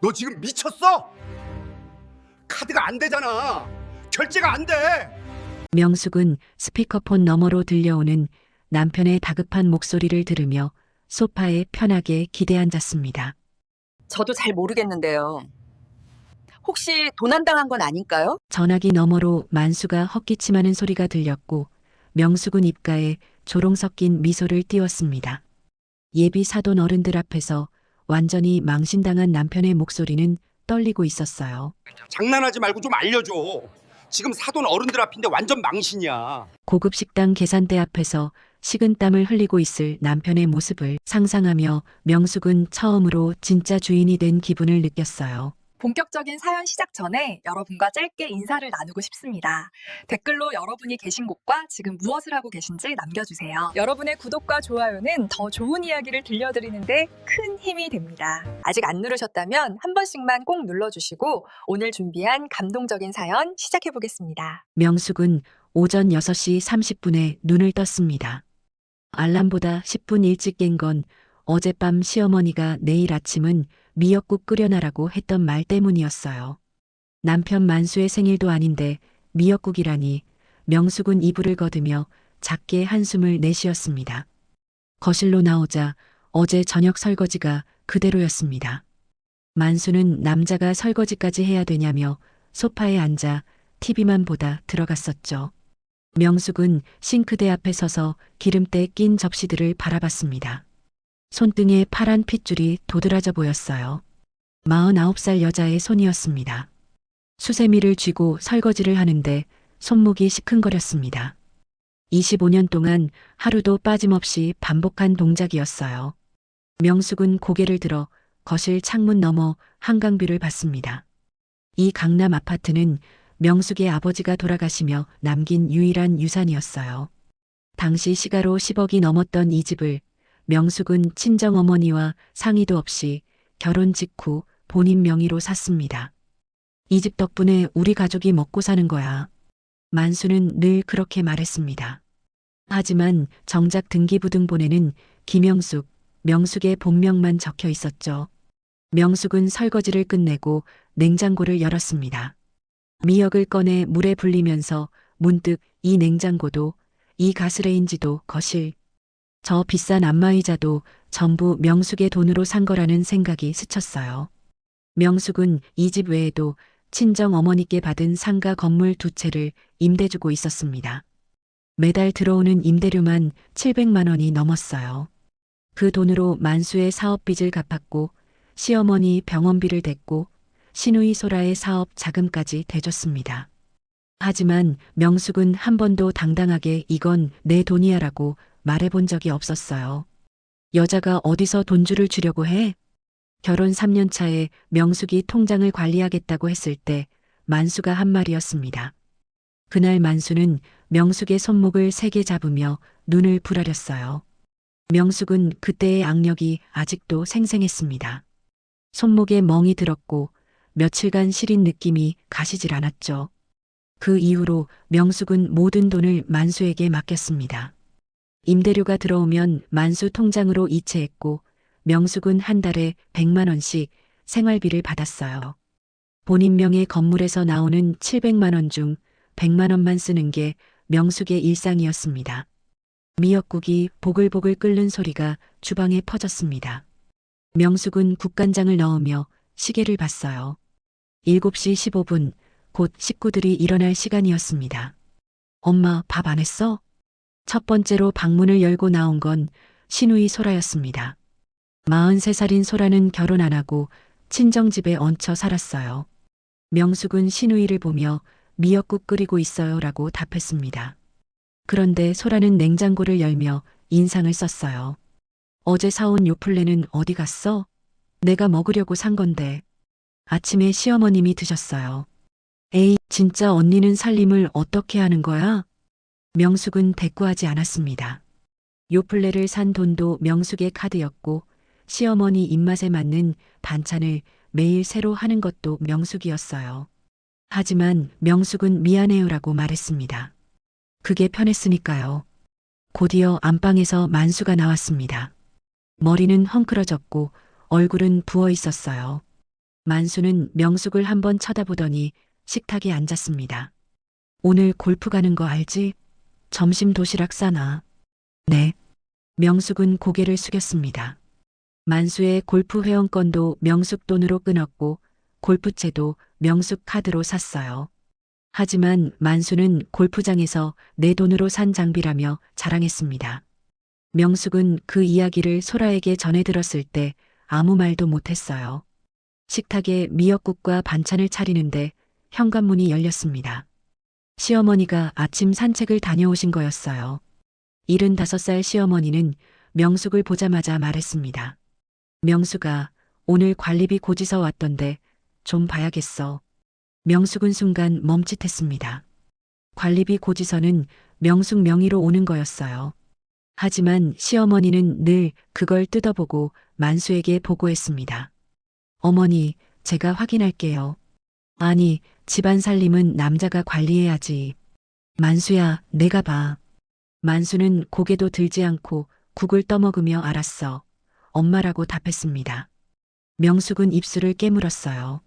너 지금 미쳤어? 카드가 안 되잖아. 결제가 안 돼. 명숙은 스피커폰 너머로 들려오는 남편의 다급한 목소리를 들으며 소파에 편하게 기대앉았습니다. 저도 잘 모르겠는데요. 혹시 도난당한 건 아닐까요? 전화기 너머로 만수가 헛기침하는 소리가 들렸고 명숙은 입가에 조롱 섞인 미소를 띄웠습니다. 예비 사돈 어른들 앞에서 완전히 망신당한 남편의 목소리는 떨리고 있었어요. 장난하지 말고 좀 알려줘. 지금 사돈 어른들 앞인데 완전 망신이야. 고급 식당 계산대 앞에서 식은땀을 흘리고 있을 남편의 모습을 상상하며 명숙은 처음으로 진짜 주인이 된 기분을 느꼈어요. 본격적인 사연 시작 전에 여러분과 짧게 인사를 나누고 싶습니다. 댓글로 여러분이 계신 곳과 지금 무엇을 하고 계신지 남겨주세요. 여러분의 구독과 좋아요는 더 좋은 이야기를 들려드리는데 큰 힘이 됩니다. 아직 안 누르셨다면 한 번씩만 꼭 눌러주시고 오늘 준비한 감동적인 사연 시작해보겠습니다. 명숙은 오전 6시 30분에 눈을 떴습니다. 알람보다 10분 일찍 깬 건 어젯밤 시어머니가 내일 아침은 미역국 끓여놔라고 했던 말 때문이었어요. 남편 만수의 생일도 아닌데 미역국이라니 명숙은 이불을 거두며 작게 한숨을 내쉬었습니다. 거실로 나오자 어제 저녁 설거지가 그대로였습니다. 만수는 남자가 설거지까지 해야 되냐며 소파에 앉아 TV만 보다 들어갔었죠. 명숙은 싱크대 앞에 서서 기름때 낀 접시들을 바라봤습니다. 손등에 파란 핏줄이 도드라져 보였어요. 49살 여자의 손이었습니다. 수세미를 쥐고 설거지를 하는데 손목이 시큰거렸습니다. 25년 동안 하루도 빠짐없이 반복한 동작이었어요. 명숙은 고개를 들어 거실 창문 너머 한강뷰를 봤습니다. 이 강남 아파트는 명숙의 아버지가 돌아가시며 남긴 유일한 유산이었어요. 당시 시가로 10억이 넘었던 이 집을 명숙은 친정어머니와 상의도 없이 결혼 직후 본인 명의로 샀습니다. 이 집 덕분에 우리 가족이 먹고 사는 거야. 만수는 늘 그렇게 말했습니다. 하지만 정작 등기부등본에는 김영숙, 명숙의 본명만 적혀 있었죠. 명숙은 설거지를 끝내고 냉장고를 열었습니다. 미역을 꺼내 물에 불리면서 문득 이 냉장고도 이 가스레인지도 거실, 저 비싼 안마의자도 전부 명숙의 돈으로 산 거라는 생각이 스쳤어요. 명숙은 이 집 외에도 친정 어머니께 받은 상가 건물 2채를 임대 주고 있었습니다. 매달 들어오는 임대료만 700만 원이 넘었어요. 그 돈으로 만수의 사업빚을 갚았고 시어머니 병원비를 댔고 시누이 소라의 사업 자금까지 대줬습니다. 하지만 명숙은 한 번도 당당하게 이건 내 돈이야라고 말해본 적이 없었어요. 여자가 어디서 돈줄을 주려고 해? 결혼 3년 차에 명숙이 통장을 관리하겠다고 했을 때 만수가 한 말이었습니다. 그날 만수는 명숙의 손목을 세게 잡으며 눈을 부라렸어요. 명숙은 그때의 악력이 아직도 생생했습니다. 손목에 멍이 들었고 며칠간 시린 느낌이 가시질 않았죠. 그 이후로 명숙은 모든 돈을 만수에게 맡겼습니다. 임대료가 들어오면 만수 통장으로 이체했고 명숙은 한 달에 100만 원씩 생활비를 받았어요. 본인 명의 건물에서 나오는 700만 원 중 100만 원만 쓰는 게 명숙의 일상이었습니다. 미역국이 보글보글 끓는 소리가 주방에 퍼졌습니다. 명숙은 국간장을 넣으며 시계를 봤어요. 7시 15분, 곧 식구들이 일어날 시간이었습니다. 엄마, 밥 안 했어? 첫 번째로 방문을 열고 나온 건 시누이 소라였습니다. 43살인 소라는 결혼 안 하고 친정집에 얹혀 살았어요. 명숙은 시누이를 보며 미역국 끓이고 있어요 라고 답했습니다. 그런데 소라는 냉장고를 열며 인상을 썼어요. 어제 사온 요플레는 어디 갔어? 내가 먹으려고 산 건데. 아침에 시어머님이 드셨어요. 에이, 진짜 언니는 살림을 어떻게 하는 거야? 명숙은 대꾸하지 않았습니다. 요플레를 산 돈도 명숙의 카드였고 시어머니 입맛에 맞는 반찬을 매일 새로 하는 것도 명숙이었어요. 하지만 명숙은 미안해요라고 말했습니다. 그게 편했으니까요. 곧이어 안방에서 만수가 나왔습니다. 머리는 헝클어졌고 얼굴은 부어 있었어요. 만수는 명숙을 한번 쳐다보더니 식탁에 앉았습니다. 오늘 골프 가는 거 알지? 점심 도시락 싸나? 네. 명숙은 고개를 숙였습니다. 만수의 골프 회원권도 명숙 돈으로 끊었고 골프채도 명숙 카드로 샀어요. 하지만 만수는 골프장에서 내 돈으로 산 장비라며 자랑했습니다. 명숙은 그 이야기를 소라에게 전해 들었을 때 아무 말도 못했어요. 식탁에 미역국과 반찬을 차리는데 현관문이 열렸습니다. 시어머니가 아침 산책을 다녀오신 거였어요. 75살 시어머니는 명숙을 보자마자 말했습니다. 명숙아, 오늘 관리비 고지서 왔던데 좀 봐야겠어. 명숙은 순간 멈칫했습니다. 관리비 고지서는 명숙 명의로 오는 거였어요. 하지만 시어머니는 늘 그걸 뜯어보고 만수에게 보고했습니다. 어머니, 제가 확인할게요. 아니, 집안 살림은 남자가 관리해야지. 만수야, 내가 봐. 만수는 고개도 들지 않고 국을 떠먹으며 알았어. 엄마라고 답했습니다. 명숙은 입술을 깨물었어요.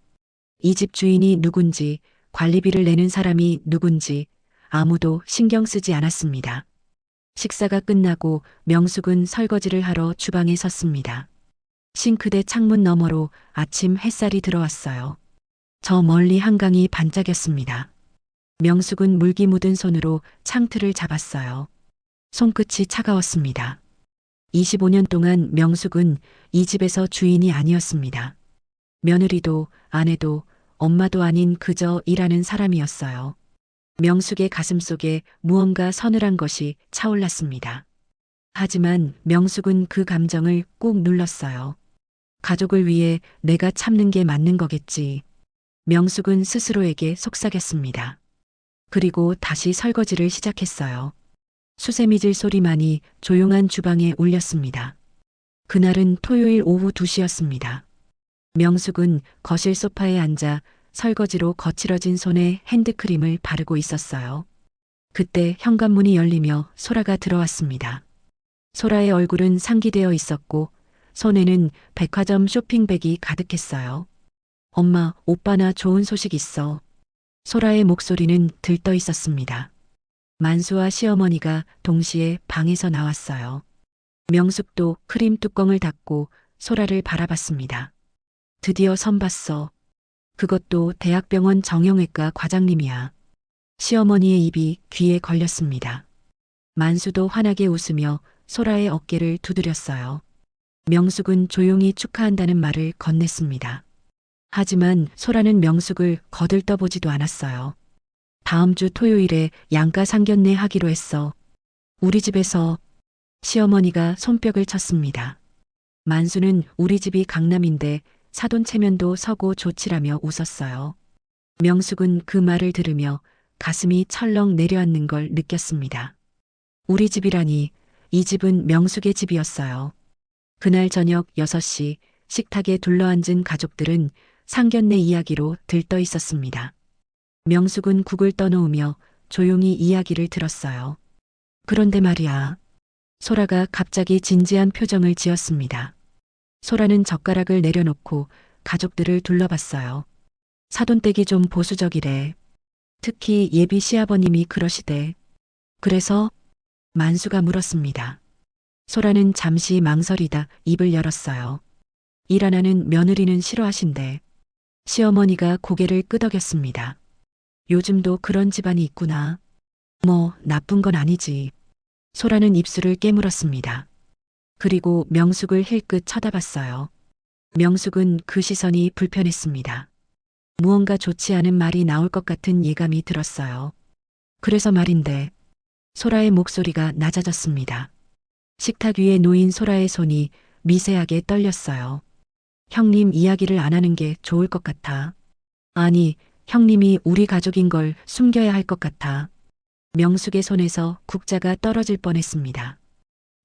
이 집 주인이 누군지, 관리비를 내는 사람이 누군지 아무도 신경 쓰지 않았습니다. 식사가 끝나고 명숙은 설거지를 하러 주방에 섰습니다. 싱크대 창문 너머로 아침 햇살이 들어왔어요. 저 멀리 한강이 반짝였습니다. 명숙은 물기 묻은 손으로 창틀을 잡았어요. 손끝이 차가웠습니다. 25년 동안 명숙은 이 집에서 주인이 아니었습니다. 며느리도 아내도 엄마도 아닌 그저 일하는 사람이었어요. 명숙의 가슴속에 무언가 서늘한 것이 차올랐습니다. 하지만 명숙은 그 감정을 꾹 눌렀어요. 가족을 위해 내가 참는 게 맞는 거겠지. 명숙은 스스로에게 속삭였습니다. 그리고 다시 설거지를 시작했어요. 수세미질 소리만이 조용한 주방에 울렸습니다. 그날은 토요일 오후 2시였습니다. 명숙은 거실 소파에 앉아 설거지로 거칠어진 손에 핸드크림을 바르고 있었어요. 그때 현관문이 열리며 소라가 들어왔습니다. 소라의 얼굴은 상기되어 있었고 손에는 백화점 쇼핑백이 가득했어요. 엄마, 오빠나 좋은 소식 있어. 소라의 목소리는 들떠 있었습니다. 만수와 시어머니가 동시에 방에서 나왔어요. 명숙도 크림 뚜껑을 닫고 소라를 바라봤습니다. 드디어 선봤어. 그것도 대학병원 정형외과 과장님이야. 시어머니의 입이 귀에 걸렸습니다. 만수도 환하게 웃으며 소라의 어깨를 두드렸어요. 명숙은 조용히 축하한다는 말을 건넸습니다. 하지만 소라는 명숙을 거들떠보지도 않았어요. 다음 주 토요일에 양가 상견례 하기로 했어. 우리 집에서. 시어머니가 손뼉을 쳤습니다. 만수는 우리 집이 강남인데 사돈 체면도 서고 좋지라며 웃었어요. 명숙은 그 말을 들으며 가슴이 철렁 내려앉는 걸 느꼈습니다. 우리 집이라니, 이 집은 명숙의 집이었어요. 그날 저녁 6시 식탁에 둘러앉은 가족들은 상견례 이야기로 들떠 있었습니다. 명숙은 국을 떠놓으며 조용히 이야기를 들었어요. 그런데 말이야. 소라가 갑자기 진지한 표정을 지었습니다. 소라는 젓가락을 내려놓고 가족들을 둘러봤어요. 사돈댁이 좀 보수적이래. 특히 예비 시아버님이 그러시대. 그래서? 만수가 물었습니다. 소라는 잠시 망설이다 입을 열었어요. 일 안 하는 며느리는 싫어하신대. 시어머니가 고개를 끄덕였습니다. 요즘도 그런 집안이 있구나. 뭐 나쁜 건 아니지. 소라는 입술을 깨물었습니다. 그리고 명숙을 힐끗 쳐다봤어요. 명숙은 그 시선이 불편했습니다. 무언가 좋지 않은 말이 나올 것 같은 예감이 들었어요. 그래서 말인데. 소라의 목소리가 낮아졌습니다. 식탁 위에 놓인 소라의 손이 미세하게 떨렸어요. 형님 이야기를 안 하는 게 좋을 것 같아. 아니, 형님이 우리 가족인 걸 숨겨야 할 것 같아. 명숙의 손에서 국자가 떨어질 뻔했습니다.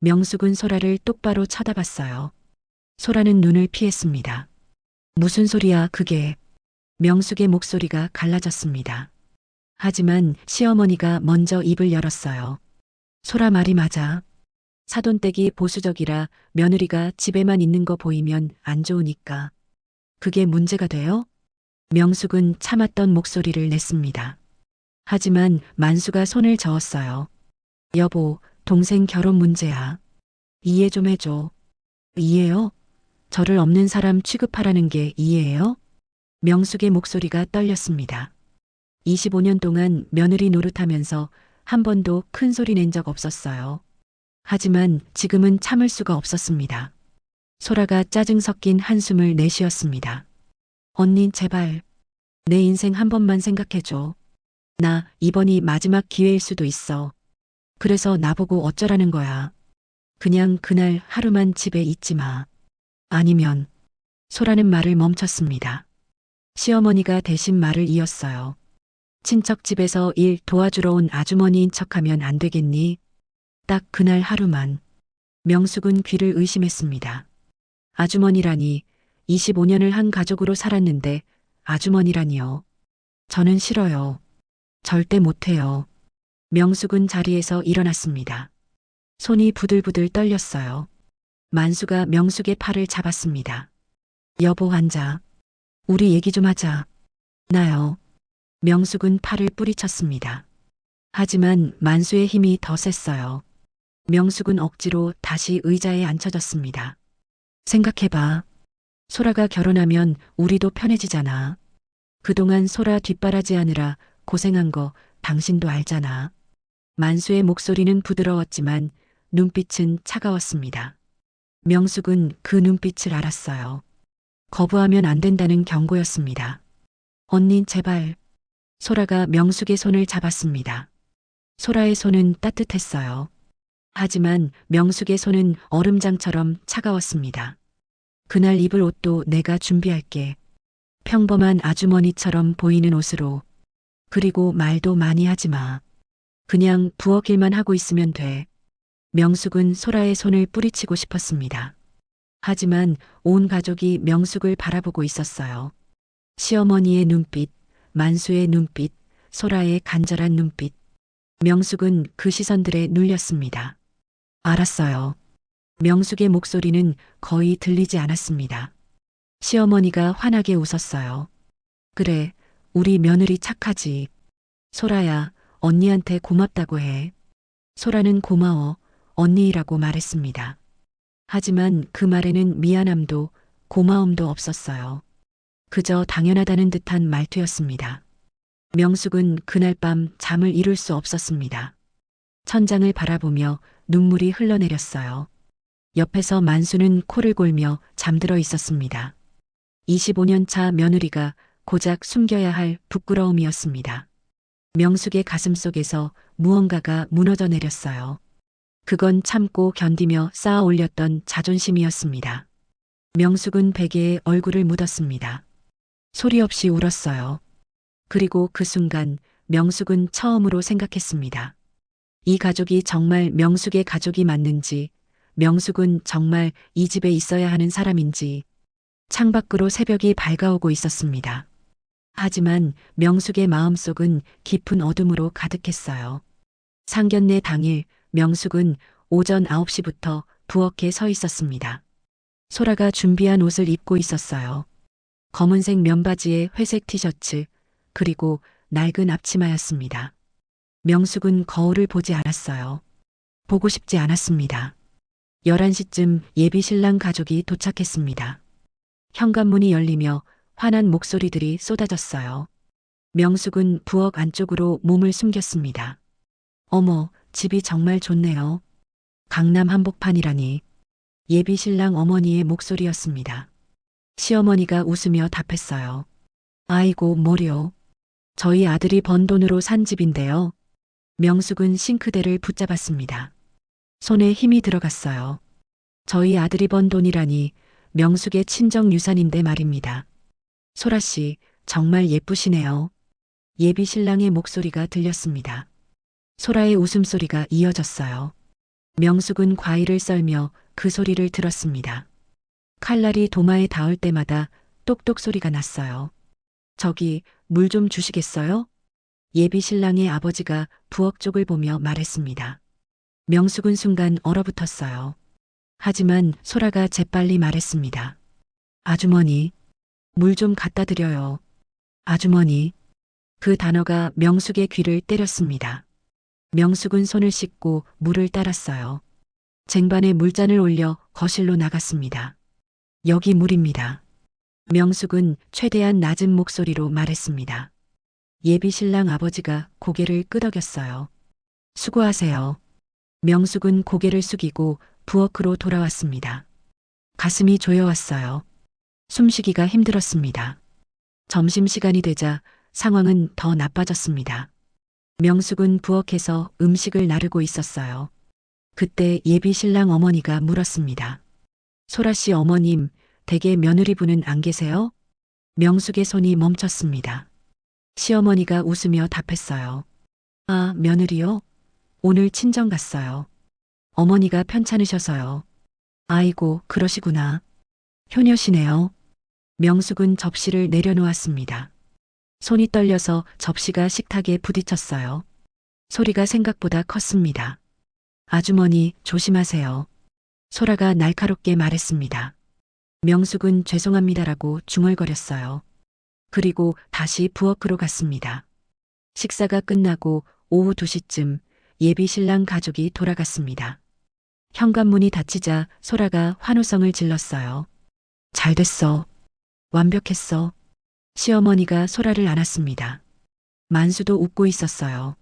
명숙은 소라를 똑바로 쳐다봤어요. 소라는 눈을 피했습니다. 무슨 소리야 그게. 명숙의 목소리가 갈라졌습니다. 하지만 시어머니가 먼저 입을 열었어요. 소라 말이 맞아. 사돈댁이 보수적이라 며느리가 집에만 있는 거 보이면 안 좋으니까. 그게 문제가 돼요? 명숙은 참았던 목소리를 냈습니다. 하지만 만수가 손을 저었어요. 여보, 동생 결혼 문제야. 이해 좀 해줘. 이해요? 저를 없는 사람 취급하라는 게 이해예요? 명숙의 목소리가 떨렸습니다. 25년 동안 며느리 노릇하면서 한 번도 큰 소리 낸 적 없었어요. 하지만 지금은 참을 수가 없었습니다. 소라가 짜증 섞인 한숨을 내쉬었습니다. 언니 제발 내 인생 한 번만 생각해줘. 나 이번이 마지막 기회일 수도 있어. 그래서 나보고 어쩌라는 거야. 그냥 그날 하루만 집에 있지 마. 아니면 소라는 말을 멈췄습니다. 시어머니가 대신 말을 이었어요. 친척 집에서 일 도와주러 온 아주머니인 척하면 안 되겠니? 딱 그날 하루만. 명숙은 귀를 의심했습니다. 아주머니라니 25년을 한 가족으로 살았는데 아주머니라니요. 저는 싫어요. 절대 못해요. 명숙은 자리에서 일어났습니다. 손이 부들부들 떨렸어요. 만수가 명숙의 팔을 잡았습니다. 여보 앉아. 우리 얘기 좀 하자. 나요. 명숙은 팔을 뿌리쳤습니다. 하지만 만수의 힘이 더 셌어요. 명숙은 억지로 다시 의자에 앉혀졌습니다. 생각해봐. 소라가 결혼하면 우리도 편해지잖아. 그동안 소라 뒷바라지하느라 고생한 거 당신도 알잖아. 만수의 목소리는 부드러웠지만 눈빛은 차가웠습니다. 명숙은 그 눈빛을 알았어요. 거부하면 안 된다는 경고였습니다. 언니 제발. 소라가 명숙의 손을 잡았습니다. 소라의 손은 따뜻했어요. 하지만 명숙의 손은 얼음장처럼 차가웠습니다. 그날 입을 옷도 내가 준비할게. 평범한 아주머니처럼 보이는 옷으로. 그리고 말도 많이 하지 마. 그냥 부엌일만 하고 있으면 돼. 명숙은 소라의 손을 뿌리치고 싶었습니다. 하지만 온 가족이 명숙을 바라보고 있었어요. 시어머니의 눈빛, 만수의 눈빛, 소라의 간절한 눈빛. 명숙은 그 시선들에 눌렸습니다. 알았어요. 명숙의 목소리는 거의 들리지 않았습니다. 시어머니가 환하게 웃었어요. 그래, 우리 며느리 착하지. 소라야, 언니한테 고맙다고 해. 소라는 고마워, 언니라고 말했습니다. 하지만 그 말에는 미안함도 고마움도 없었어요. 그저 당연하다는 듯한 말투였습니다. 명숙은 그날 밤 잠을 이룰 수 없었습니다. 천장을 바라보며 눈물이 흘러내렸어요. 옆에서 만수는 코를 골며 잠들어 있었습니다. 25년 차 며느리가 고작 숨겨야 할 부끄러움이었습니다. 명숙의 가슴 속에서 무언가가 무너져 내렸어요. 그건 참고 견디며 쌓아 올렸던 자존심이었습니다. 명숙은 베개에 얼굴을 묻었습니다. 소리 없이 울었어요. 그리고 그 순간 명숙은 처음으로 생각했습니다. 이 가족이 정말 명숙의 가족이 맞는지, 명숙은 정말 이 집에 있어야 하는 사람인지. 창밖으로 새벽이 밝아오고 있었습니다. 하지만 명숙의 마음속은 깊은 어둠으로 가득했어요. 상견례 당일 명숙은 오전 9시부터 부엌에 서 있었습니다. 소라가 준비한 옷을 입고 있었어요. 검은색 면바지에 회색 티셔츠, 그리고 낡은 앞치마였습니다. 명숙은 거울을 보지 않았어요. 보고 싶지 않았습니다. 11시쯤 예비 신랑 가족이 도착했습니다. 현관문이 열리며 환한 목소리들이 쏟아졌어요. 명숙은 부엌 안쪽으로 몸을 숨겼습니다. 어머, 집이 정말 좋네요. 강남 한복판이라니. 예비 신랑 어머니의 목소리였습니다. 시어머니가 웃으며 답했어요. 아이고, 뭐려. 저희 아들이 번 돈으로 산 집인데요. 명숙은 싱크대를 붙잡았습니다. 손에 힘이 들어갔어요. 저희 아들이 번 돈이라니 명숙의 친정 유산인데 말입니다. 소라 씨, 정말 예쁘시네요. 예비 신랑의 목소리가 들렸습니다. 소라의 웃음소리가 이어졌어요. 명숙은 과일을 썰며 그 소리를 들었습니다. 칼날이 도마에 닿을 때마다 똑똑 소리가 났어요. 저기, 물 좀 주시겠어요? 예비 신랑의 아버지가 부엌 쪽을 보며 말했습니다. 명숙은 순간 얼어붙었어요. 하지만 소라가 재빨리 말했습니다. 아주머니, 물 좀 갖다 드려요. 아주머니. 그 단어가 명숙의 귀를 때렸습니다. 명숙은 손을 씻고 물을 따랐어요. 쟁반에 물잔을 올려 거실로 나갔습니다. 여기 물입니다. 명숙은 최대한 낮은 목소리로 말했습니다. 예비 신랑 아버지가 고개를 끄덕였어요. 수고하세요. 명숙은 고개를 숙이고 부엌으로 돌아왔습니다. 가슴이 조여왔어요. 숨쉬기가 힘들었습니다. 점심시간이 되자 상황은 더 나빠졌습니다. 명숙은 부엌에서 음식을 나르고 있었어요. 그때 예비 신랑 어머니가 물었습니다. 소라 씨 어머님, 댁에 며느리분은 안 계세요? 명숙의 손이 멈췄습니다. 시어머니가 웃으며 답했어요. 아, 며느리요? 오늘 친정 갔어요. 어머니가 편찮으셔서요. 아이고, 그러시구나. 효녀시네요. 명숙은 접시를 내려놓았습니다. 손이 떨려서 접시가 식탁에 부딪혔어요. 소리가 생각보다 컸습니다. 아주머니, 조심하세요. 소라가 날카롭게 말했습니다. 명숙은 죄송합니다라고 중얼거렸어요. 그리고 다시 부엌으로 갔습니다. 식사가 끝나고 오후 2시쯤 예비 신랑 가족이 돌아갔습니다. 현관문이 닫히자 소라가 환호성을 질렀어요. 잘 됐어. 완벽했어. 시어머니가 소라를 안았습니다. 만수도 웃고 있었어요.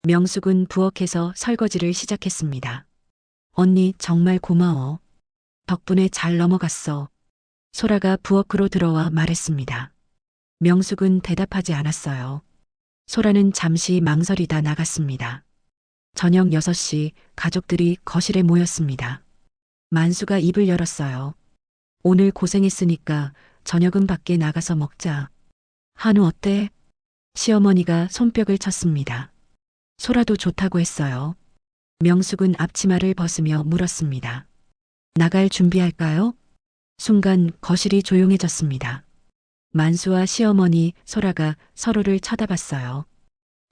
명숙은 부엌에서 설거지를 시작했습니다. 언니 정말 고마워. 덕분에 잘 넘어갔어. 소라가 부엌으로 들어와 말했습니다. 명숙은 대답하지 않았어요. 소라는 잠시 망설이다 나갔습니다. 저녁 6시 가족들이 거실에 모였습니다. 만수가 입을 열었어요. 오늘 고생했으니까 저녁은 밖에 나가서 먹자. 한우 어때? 시어머니가 손뼉을 쳤습니다. 소라도 좋다고 했어요. 명숙은 앞치마를 벗으며 물었습니다. 나갈 준비할까요? 순간 거실이 조용해졌습니다. 만수와 시어머니 소라가 서로를 쳐다봤어요.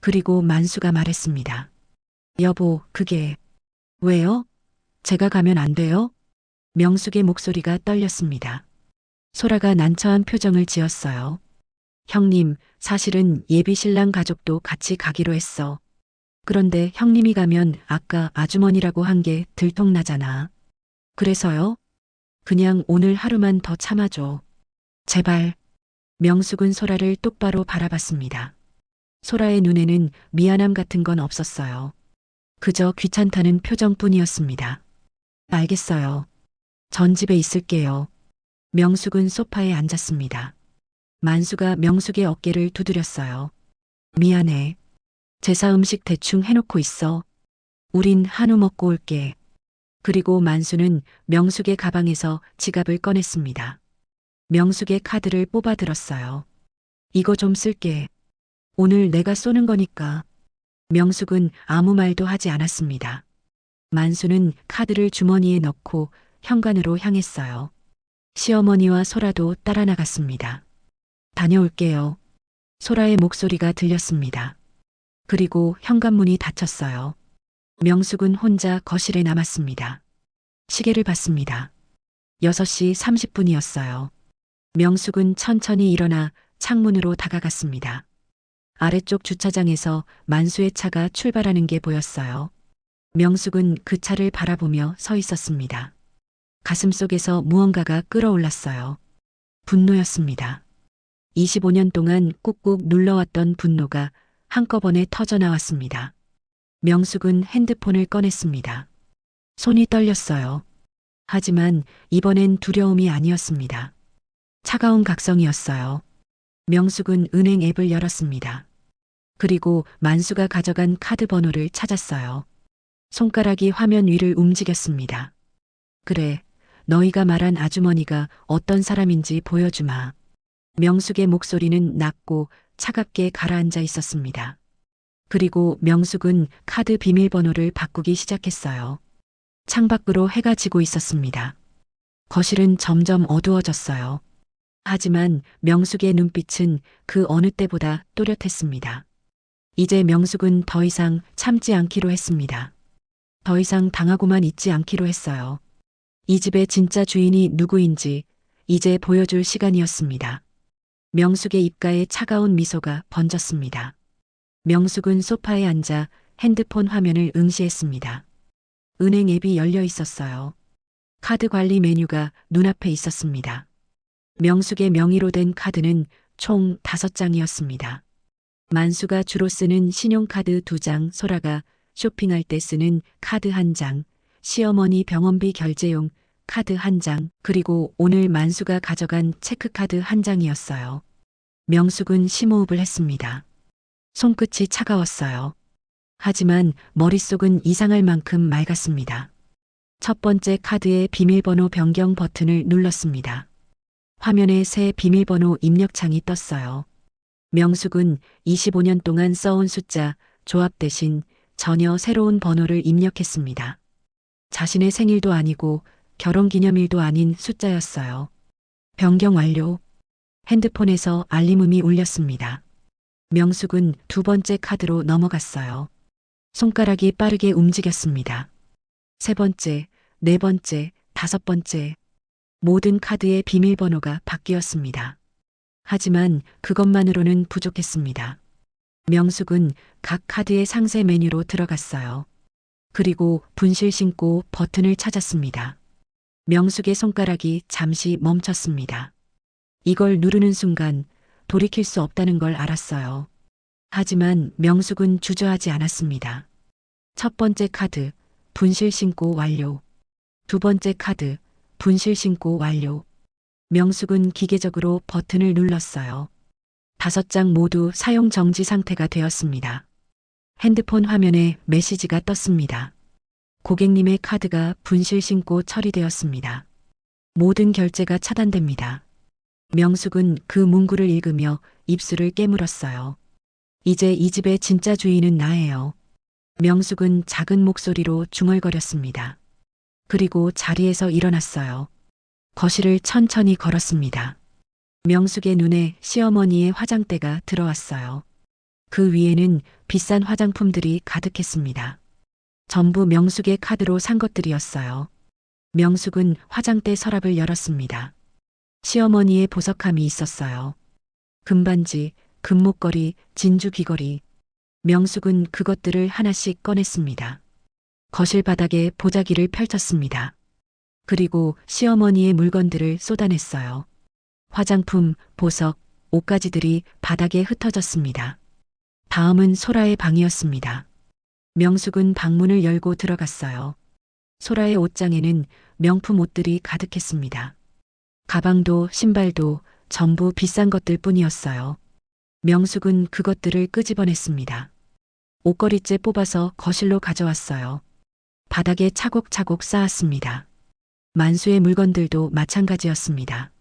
그리고 만수가 말했습니다. 여보, 그게... 왜요? 제가 가면 안 돼요? 명숙의 목소리가 떨렸습니다. 소라가 난처한 표정을 지었어요. 형님, 사실은 예비 신랑 가족도 같이 가기로 했어. 그런데 형님이 가면 아까 아주머니라고 한 게 들통나잖아. 그래서요? 그냥 오늘 하루만 더 참아줘. 제발. 명숙은 소라를 똑바로 바라봤습니다. 소라의 눈에는 미안함 같은 건 없었어요. 그저 귀찮다는 표정뿐이었습니다. 알겠어요. 전 집에 있을게요. 명숙은 소파에 앉았습니다. 만수가 명숙의 어깨를 두드렸어요. 미안해. 제사 음식 대충 해놓고 있어. 우린 한우 먹고 올게. 그리고 만수는 명숙의 가방에서 지갑을 꺼냈습니다. 명숙의 카드를 뽑아 들었어요. 이거 좀 쓸게. 오늘 내가 쏘는 거니까. 명숙은 아무 말도 하지 않았습니다. 만수는 카드를 주머니에 넣고 현관으로 향했어요. 시어머니와 소라도 따라 나갔습니다. 다녀올게요. 소라의 목소리가 들렸습니다. 그리고 현관문이 닫혔어요. 명숙은 혼자 거실에 남았습니다. 시계를 봤습니다. 6시 30분이었어요. 명숙은 천천히 일어나 창문으로 다가갔습니다. 아래쪽 주차장에서 만수의 차가 출발하는 게 보였어요. 명숙은 그 차를 바라보며 서 있었습니다. 가슴속에서 무언가가 끓어올랐어요. 분노였습니다. 25년 동안 꾹꾹 눌러왔던 분노가 한꺼번에 터져나왔습니다. 명숙은 핸드폰을 꺼냈습니다. 손이 떨렸어요. 하지만 이번엔 두려움이 아니었습니다. 차가운 각성이었어요. 명숙은 은행 앱을 열었습니다. 그리고 만수가 가져간 카드 번호를 찾았어요. 손가락이 화면 위를 움직였습니다. 그래, 너희가 말한 아주머니가 어떤 사람인지 보여주마. 명숙의 목소리는 낮고 차갑게 가라앉아 있었습니다. 그리고 명숙은 카드 비밀번호를 바꾸기 시작했어요. 창밖으로 해가 지고 있었습니다. 거실은 점점 어두워졌어요. 하지만 명숙의 눈빛은 그 어느 때보다 또렷했습니다. 이제 명숙은 더 이상 참지 않기로 했습니다. 더 이상 당하고만 있지 않기로 했어요. 이 집의 진짜 주인이 누구인지 이제 보여줄 시간이었습니다. 명숙의 입가에 차가운 미소가 번졌습니다. 명숙은 소파에 앉아 핸드폰 화면을 응시했습니다. 은행 앱이 열려 있었어요. 카드 관리 메뉴가 눈앞에 있었습니다. 명숙의 명의로 된 카드는 총 5장이었습니다. 만수가 주로 쓰는 신용카드 2장, 소라가 쇼핑할 때 쓰는 카드 1장, 시어머니 병원비 결제용 카드 1장, 그리고 오늘 만수가 가져간 체크카드 1장이었어요. 명숙은 심호흡을 했습니다. 손끝이 차가웠어요. 하지만 머릿속은 이상할 만큼 맑았습니다. 첫 번째 카드의 비밀번호 변경 버튼을 눌렀습니다. 화면에 새 비밀번호 입력창이 떴어요. 명숙은 25년 동안 써온 숫자, 조합 대신 전혀 새로운 번호를 입력했습니다. 자신의 생일도 아니고 결혼기념일도 아닌 숫자였어요. 변경 완료. 핸드폰에서 알림음이 울렸습니다. 명숙은 두 번째 카드로 넘어갔어요. 손가락이 빠르게 움직였습니다. 세 번째, 네 번째, 다섯 번째. 모든 카드의 비밀번호가 바뀌었습니다. 하지만 그것만으로는 부족했습니다. 명숙은 각 카드의 상세 메뉴로 들어갔어요. 그리고 분실 신고 버튼을 찾았습니다. 명숙의 손가락이 잠시 멈췄습니다. 이걸 누르는 순간 돌이킬 수 없다는 걸 알았어요. 하지만 명숙은 주저하지 않았습니다. 첫 번째 카드, 분실 신고 완료. 두 번째 카드, 분실 신고 완료. 명숙은 기계적으로 버튼을 눌렀어요. 5장 모두 사용 정지 상태가 되었습니다. 핸드폰 화면에 메시지가 떴습니다. 고객님의 카드가 분실 신고 처리되었습니다. 모든 결제가 차단됩니다. 명숙은 그 문구를 읽으며 입술을 깨물었어요. 이제 이 집의 진짜 주인은 나예요. 명숙은 작은 목소리로 중얼거렸습니다. 그리고 자리에서 일어났어요. 거실을 천천히 걸었습니다. 명숙의 눈에 시어머니의 화장대가 들어왔어요. 그 위에는 비싼 화장품들이 가득했습니다. 전부 명숙의 카드로 산 것들이었어요. 명숙은 화장대 서랍을 열었습니다. 시어머니의 보석함이 있었어요. 금반지, 금목걸이, 진주 귀걸이. 명숙은 그것들을 하나씩 꺼냈습니다. 거실 바닥에 보자기를 펼쳤습니다. 그리고 시어머니의 물건들을 쏟아냈어요. 화장품, 보석, 옷가지들이 바닥에 흩어졌습니다. 다음은 소라의 방이었습니다. 명숙은 방문을 열고 들어갔어요. 소라의 옷장에는 명품 옷들이 가득했습니다. 가방도 신발도 전부 비싼 것들 뿐이었어요. 명숙은 그것들을 끄집어냈습니다. 옷걸이째 뽑아서 거실로 가져왔어요. 바닥에 차곡차곡 쌓았습니다. 만수의 물건들도 마찬가지였습니다.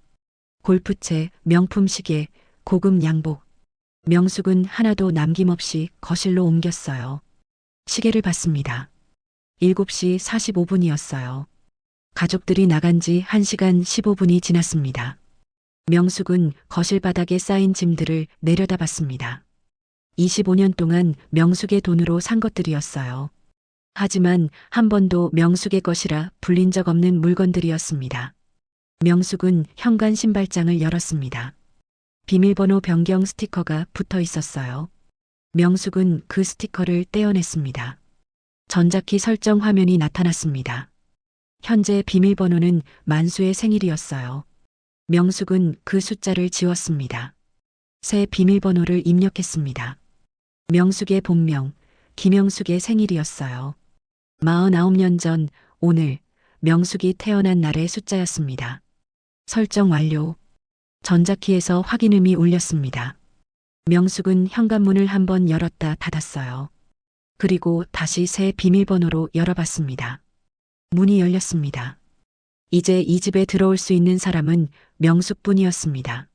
골프채, 명품 시계, 고급 양복. 명숙은 하나도 남김없이 거실로 옮겼어요. 시계를 봤습니다. 7시 45분이었어요. 가족들이 나간 지 1시간 15분이 지났습니다. 명숙은 거실 바닥에 쌓인 짐들을 내려다봤습니다. 25년 동안 명숙의 돈으로 산 것들이었어요. 하지만 한 번도 명숙의 것이라 불린 적 없는 물건들이었습니다. 명숙은 현관 신발장을 열었습니다. 비밀번호 변경 스티커가 붙어 있었어요. 명숙은 그 스티커를 떼어냈습니다. 전자키 설정 화면이 나타났습니다. 현재 비밀번호는 만수의 생일이었어요. 명숙은 그 숫자를 지웠습니다. 새 비밀번호를 입력했습니다. 명숙의 본명, 김영숙의 생일이었어요. 49년 전 오늘 명숙이 태어난 날의 숫자였습니다. 설정 완료. 전자키에서 확인음이 울렸습니다. 명숙은 현관문을 한번 열었다 닫았어요. 그리고 다시 새 비밀번호로 열어봤습니다. 문이 열렸습니다. 이제 이 집에 들어올 수 있는 사람은 명숙뿐이었습니다.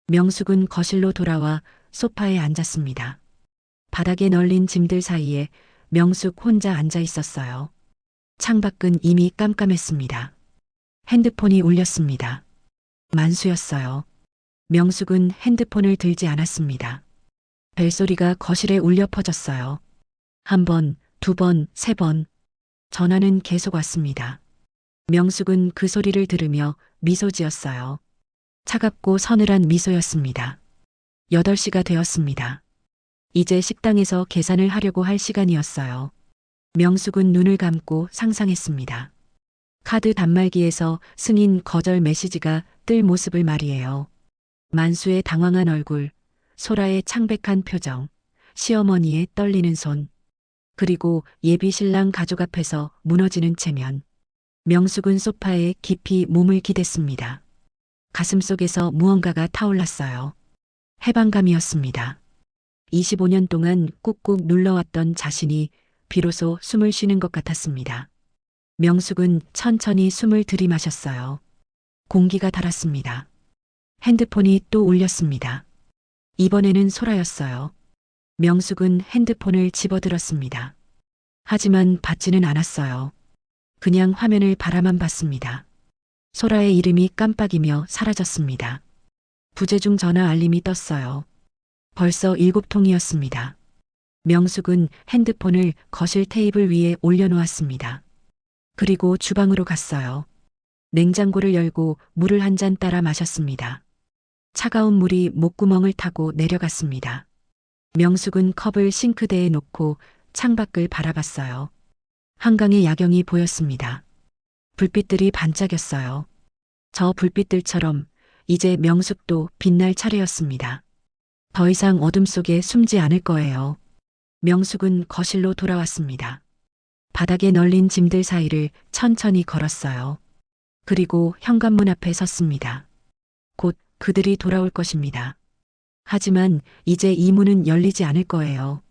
명숙은 거실로 돌아와 소파에 앉았습니다. 바닥에 널린 짐들 사이에 명숙 혼자 앉아 있었어요. 창밖은 이미 깜깜했습니다. 핸드폰이 울렸습니다. 만수였어요. 명숙은 핸드폰을 들지 않았습니다. 벨소리가 거실에 울려 퍼졌어요. 한 번, 두 번, 세 번. 전화는 계속 왔습니다. 명숙은 그 소리를 들으며 미소 지었어요. 차갑고 서늘한 미소였습니다. 8시가 되었습니다. 이제 식당에서 계산을 하려고 할 시간이었어요. 명숙은 눈을 감고 상상했습니다. 카드 단말기에서 승인 거절 메시지가 뜰 모습을 말이에요. 만수의 당황한 얼굴, 소라의 창백한 표정, 시어머니의 떨리는 손, 그리고 예비 신랑 가족 앞에서 무너지는 체면. 명숙은 소파에 깊이 몸을 기댔습니다. 가슴속에서 무언가가 타올랐어요. 해방감이었습니다. 25년 동안 꾹꾹 눌러왔던 자신이 비로소 숨을 쉬는 것 같았습니다. 명숙은 천천히 숨을 들이마셨어요. 공기가 달았습니다. 핸드폰이 또 울렸습니다. 이번에는 소라였어요. 명숙은 핸드폰을 집어들었습니다. 하지만 받지는 않았어요. 그냥 화면을 바라만 봤습니다. 소라의 이름이 깜빡이며 사라졌습니다. 부재중 전화 알림이 떴어요. 벌써 7통이었습니다. 명숙은 핸드폰을 거실 테이블 위에 올려놓았습니다. 그리고 주방으로 갔어요. 냉장고를 열고 물을 한 잔 따라 마셨습니다. 차가운 물이 목구멍을 타고 내려갔습니다. 명숙은 컵을 싱크대에 놓고 창밖을 바라봤어요. 한강의 야경이 보였습니다. 불빛들이 반짝였어요. 저 불빛들처럼 이제 명숙도 빛날 차례였습니다. 더 이상 어둠 속에 숨지 않을 거예요. 명숙은 거실로 돌아왔습니다. 바닥에 널린 짐들 사이를 천천히 걸었어요. 그리고 현관문 앞에 섰습니다. 곧 그들이 돌아올 것입니다. 하지만 이제 이 문은 열리지 않을 거예요.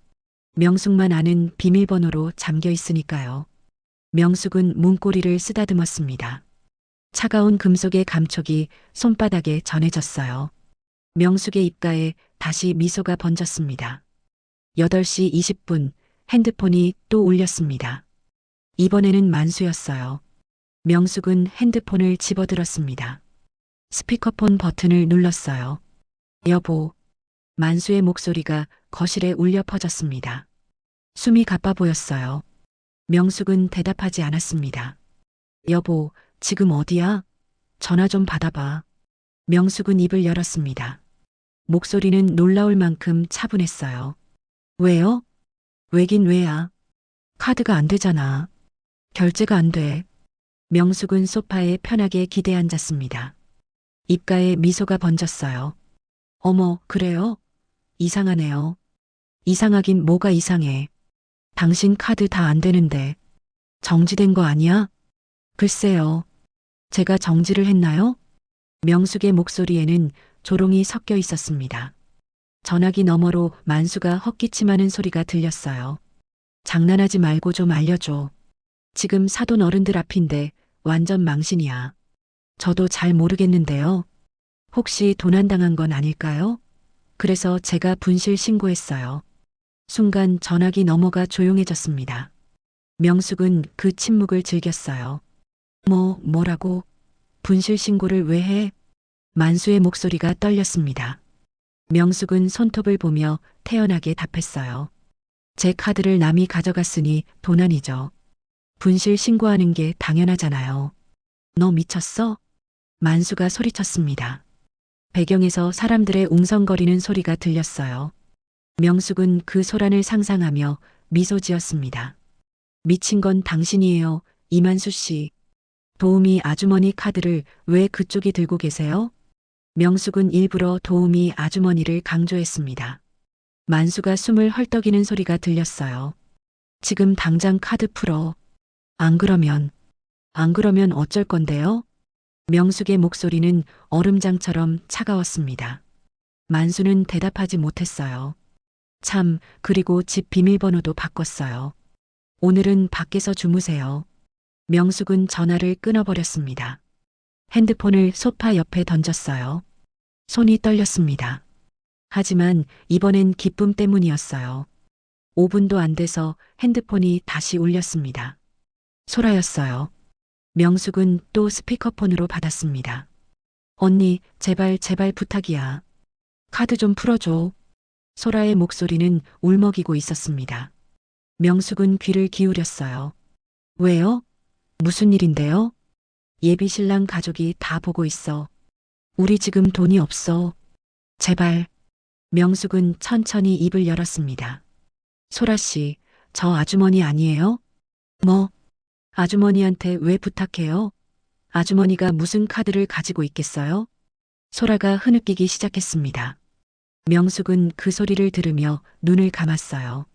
명숙만 아는 비밀번호로 잠겨 있으니까요. 명숙은 문고리를 쓰다듬었습니다. 차가운 금속의 감촉이 손바닥에 전해졌어요. 명숙의 입가에 다시 미소가 번졌습니다. 8시 20분 핸드폰이 또 울렸습니다. 이번에는 만수였어요. 명숙은 핸드폰을 집어들었습니다. 스피커폰 버튼을 눌렀어요. 여보. 만수의 목소리가 거실에 울려 퍼졌습니다. 숨이 가빠 보였어요. 명숙은 대답하지 않았습니다. 여보, 지금 어디야? 전화 좀 받아봐. 명숙은 입을 열었습니다. 목소리는 놀라울 만큼 차분했어요. 왜요? 왜긴 왜야? 카드가 안 되잖아. 결제가 안 돼. 명숙은 소파에 편하게 기대 앉았습니다. 입가에 미소가 번졌어요. 어머, 그래요? 이상하네요. 이상하긴 뭐가 이상해. 당신 카드 다 안 되는데. 정지된 거 아니야? 글쎄요. 제가 정지를 했나요? 명숙의 목소리에는 조롱이 섞여 있었습니다. 전화기 너머로 만수가 헛기침하는 소리가 들렸어요. 장난하지 말고 좀 알려줘. 지금 사돈 어른들 앞인데 완전 망신이야. 저도 잘 모르겠는데요. 혹시 도난당한 건 아닐까요? 그래서 제가 분실 신고했어요. 순간 전화기 너머가 조용해졌습니다. 명숙은 그 침묵을 즐겼어요. 뭐라고? 분실 신고를 왜 해? 만수의 목소리가 떨렸습니다. 명숙은 손톱을 보며 태연하게 답했어요. 제 카드를 남이 가져갔으니 도난이죠. 분실 신고하는 게 당연하잖아요. 너 미쳤어? 만수가 소리쳤습니다. 배경에서 사람들의 웅성거리는 소리가 들렸어요. 명숙은 그 소란을 상상하며 미소 지었습니다. 미친 건 당신이에요, 이만수 씨. 도우미 아주머니 카드를 왜 그쪽이 들고 계세요? 명숙은 일부러 도우미 아주머니를 강조했습니다. 만수가 숨을 헐떡이는 소리가 들렸어요. 지금 당장 카드 풀어. 안 그러면 어쩔 건데요? 명숙의 목소리는 얼음장처럼 차가웠습니다. 만수는 대답하지 못했어요. 참, 그리고 집 비밀번호도 바꿨어요. 오늘은 밖에서 주무세요. 명숙은 전화를 끊어버렸습니다. 핸드폰을 소파 옆에 던졌어요. 손이 떨렸습니다. 하지만 이번엔 기쁨 때문이었어요. 5분도 안 돼서 핸드폰이 다시 울렸습니다. 소라였어요. 명숙은 또 스피커폰으로 받았습니다. 언니, 제발 부탁이야. 카드 좀 풀어줘. 소라의 목소리는 울먹이고 있었습니다. 명숙은 귀를 기울였어요. 왜요? 무슨 일인데요? 예비 신랑 가족이 다 보고 있어. 우리 지금 돈이 없어. 제발. 명숙은 천천히 입을 열었습니다. 소라 씨, 저 아주머니 아니에요? 뭐? 아주머니한테 왜 부탁해요? 아주머니가 무슨 카드를 가지고 있겠어요? 소라가 흐느끼기 시작했습니다. 명숙은 그 소리를 들으며 눈을 감았어요.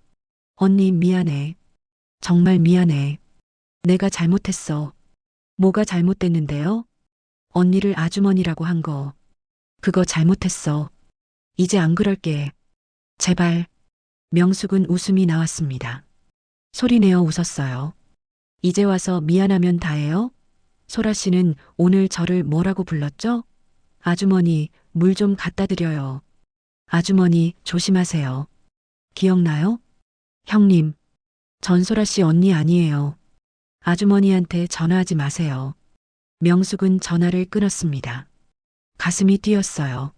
언니 미안해. 정말 미안해. 내가 잘못했어. 뭐가 잘못됐는데요? 언니를 아주머니라고 한 거. 그거 잘못했어. 이제 안 그럴게. 제발. 명숙은 웃음이 나왔습니다. 소리내어 웃었어요. 이제 와서 미안하면 다해요? 소라 씨는 오늘 저를 뭐라고 불렀죠? 아주머니, 물 좀 갖다 드려요. 아주머니, 조심하세요. 기억나요? 형님, 전 소라 씨 언니 아니에요. 아주머니한테 전화하지 마세요. 명숙은 전화를 끊었습니다. 가슴이 뛰었어요.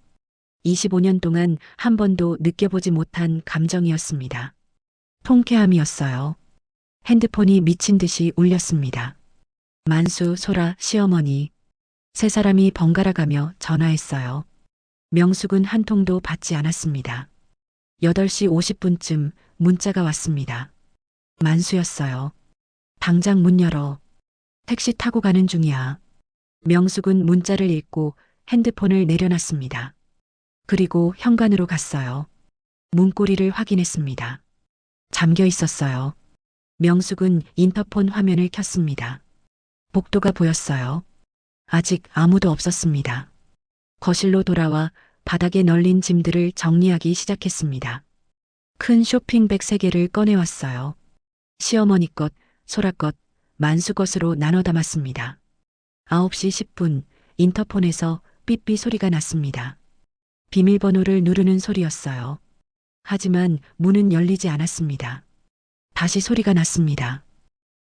25년 동안 한 번도 느껴보지 못한 감정이었습니다. 통쾌함이었어요. 핸드폰이 미친 듯이 울렸습니다. 만수, 소라, 시어머니. 세 사람이 번갈아 가며 전화했어요. 명숙은 한 통도 받지 않았습니다. 8시 50분쯤 문자가 왔습니다. 만수였어요. 당장 문 열어. 택시 타고 가는 중이야. 명숙은 문자를 읽고 핸드폰을 내려놨습니다. 그리고 현관으로 갔어요. 문고리를 확인했습니다. 잠겨 있었어요. 명숙은 인터폰 화면을 켰습니다. 복도가 보였어요. 아직 아무도 없었습니다. 거실로 돌아와 바닥에 널린 짐들을 정리하기 시작했습니다. 큰 쇼핑백 3개를 꺼내왔어요. 시어머니 것, 소라 것, 만수 것으로 나눠 담았습니다. 9시 10분 인터폰에서 삐삐 소리가 났습니다. 비밀번호를 누르는 소리였어요. 하지만 문은 열리지 않았습니다. 다시 소리가 났습니다.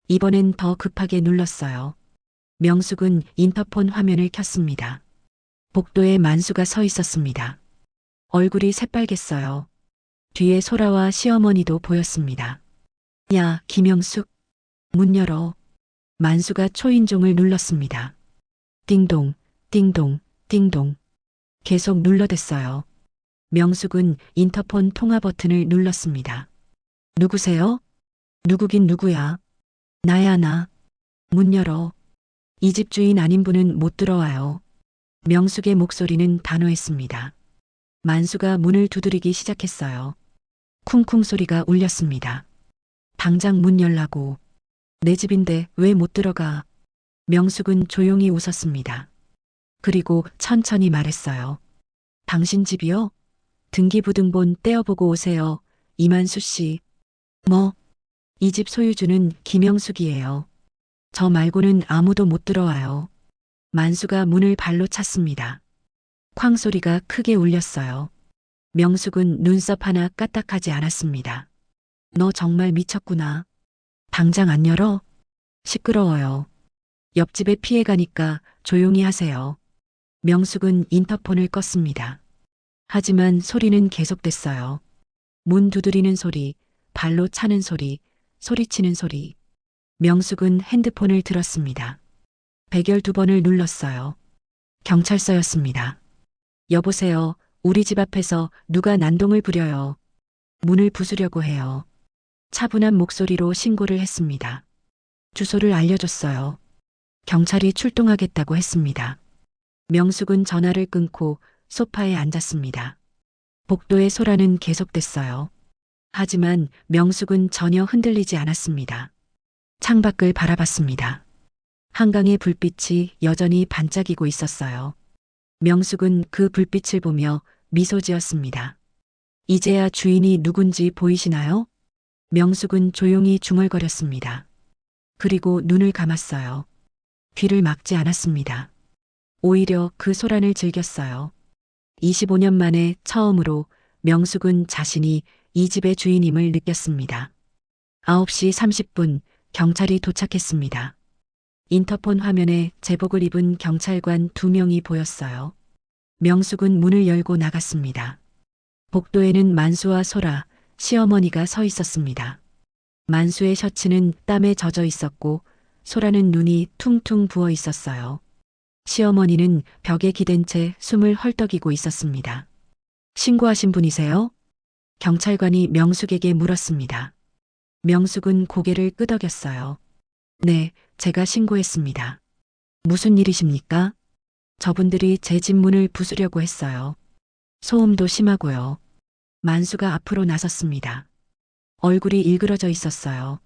이번엔 더 급하게 눌렀어요. 명숙은 인터폰 화면을 켰습니다. 복도에 만수가 서 있었습니다. 얼굴이 새빨갰어요. 뒤에 소라와 시어머니도 보였습니다. 야, 김영숙. 문 열어. 만수가 초인종을 눌렀습니다. 띵동, 띵동, 띵동. 계속 눌러댔어요. 명숙은 인터폰 통화 버튼을 눌렀습니다. 누구세요? 누구긴 누구야? 나야 나. 문 열어. 이 집 주인 아닌 분은 못 들어와요. 명숙의 목소리는 단호했습니다. 만수가 문을 두드리기 시작했어요. 쿵쿵 소리가 울렸습니다. 당장 문 열라고. 내 집인데 왜 못 들어가? 명숙은 조용히 웃었습니다. 그리고 천천히 말했어요. 당신 집이요? 등기부등본 떼어보고 오세요. 이만수 씨. 뭐? 이 집 소유주는 김영숙이에요. 저 말고는 아무도 못 들어와요. 만수가 문을 발로 찼습니다. 쾅 소리가 크게 울렸어요. 명숙은 눈썹 하나 까딱하지 않았습니다. 너 정말 미쳤구나. 당장 안 열어? 시끄러워요. 옆집에 피해가니까 조용히 하세요. 명숙은 인터폰을 껐습니다. 하지만 소리는 계속됐어요. 문 두드리는 소리, 발로 차는 소리, 소리치는 소리. 명숙은 핸드폰을 들었습니다. 112번을 눌렀어요. 경찰서였습니다. 여보세요. 우리 집 앞에서 누가 난동을 부려요. 문을 부수려고 해요. 차분한 목소리로 신고를 했습니다. 주소를 알려줬어요. 경찰이 출동하겠다고 했습니다. 명숙은 전화를 끊고 소파에 앉았습니다. 복도의 소라는 계속됐어요. 하지만 명숙은 전혀 흔들리지 않았습니다. 창밖을 바라봤습니다. 한강의 불빛이 여전히 반짝이고 있었어요. 명숙은 그 불빛을 보며 미소 지었습니다. 이제야 주인이 누군지 보이시나요? 명숙은 조용히 중얼거렸습니다. 그리고 눈을 감았어요. 귀를 막지 않았습니다. 오히려 그 소란을 즐겼어요. 25년 만에 처음으로 명숙은 자신이 이 집의 주인임을 느꼈습니다. 9시 30분 경찰이 도착했습니다. 인터폰 화면에 제복을 입은 경찰관 2명이 보였어요. 명숙은 문을 열고 나갔습니다. 복도에는 만수와 소라, 시어머니가 서 있었습니다. 만수의 셔츠는 땀에 젖어 있었고 소라는 눈이 퉁퉁 부어 있었어요. 시어머니는 벽에 기댄 채 숨을 헐떡이고 있었습니다. 신고하신 분이세요? 경찰관이 명숙에게 물었습니다. 명숙은 고개를 끄덕였어요. 네, 제가 신고했습니다. 무슨 일이십니까? 저분들이 제 집 문을 부수려고 했어요. 소음도 심하고요. 만수가 앞으로 나섰습니다. 얼굴이 일그러져 있었어요.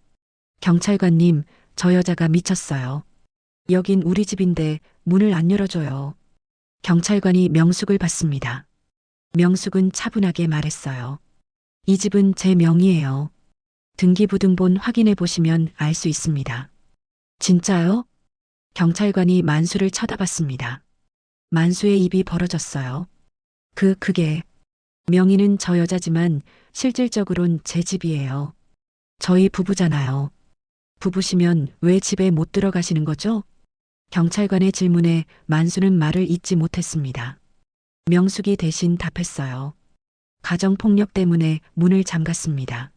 경찰관님, 저 여자가 미쳤어요. 여긴 우리 집인데 문을 안 열어줘요. 경찰관이 명숙을 봤습니다. 명숙은 차분하게 말했어요. 이 집은 제 명의예요. 등기부등본 확인해 보시면 알 수 있습니다. 진짜요? 경찰관이 만수를 쳐다봤습니다. 만수의 입이 벌어졌어요. 그게 명의는 저 여자지만 실질적으론 제 집이에요. 저희 부부잖아요. 부부시면 왜 집에 못 들어가시는 거죠? 경찰관의 질문에 만수는 말을 잇지 못했습니다. 명숙이 대신 답했어요. 가정폭력 때문에 문을 잠갔습니다.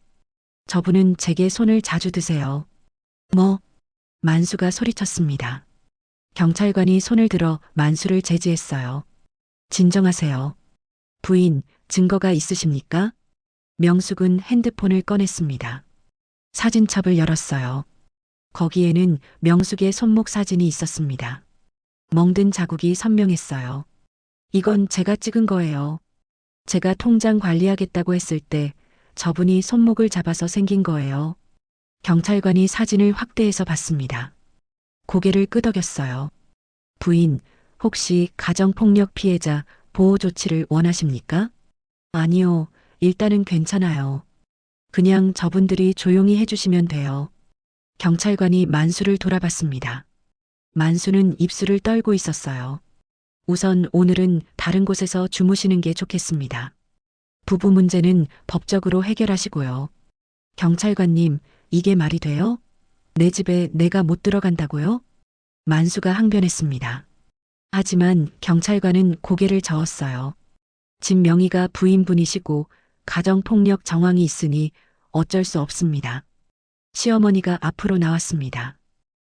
저분은 제게 손을 자주 드세요. 뭐? 만수가 소리쳤습니다. 경찰관이 손을 들어 만수를 제지했어요. 진정하세요. 부인, 증거가 있으십니까? 명숙은 핸드폰을 꺼냈습니다. 사진첩을 열었어요. 거기에는 명숙의 손목 사진이 있었습니다. 멍든 자국이 선명했어요. 이건 제가 찍은 거예요. 제가 통장 관리하겠다고 했을 때 저분이 손목을 잡아서 생긴 거예요. 경찰관이 사진을 확대해서 봤습니다. 고개를 끄덕였어요. 부인, 혹시 가정폭력 피해자 보호 조치를 원하십니까? 아니요, 일단은 괜찮아요. 그냥 저분들이 조용히 해주시면 돼요. 경찰관이 만수를 돌아봤습니다. 만수는 입술을 떨고 있었어요. 우선 오늘은 다른 곳에서 주무시는 게 좋겠습니다. 부부 문제는 법적으로 해결하시고요. 경찰관님, 이게 말이 돼요? 내 집에 내가 못 들어간다고요? 만수가 항변했습니다. 하지만 경찰관은 고개를 저었어요. 집 명의가 부인분이시고 가정폭력 정황이 있으니 어쩔 수 없습니다. 시어머니가 앞으로 나왔습니다.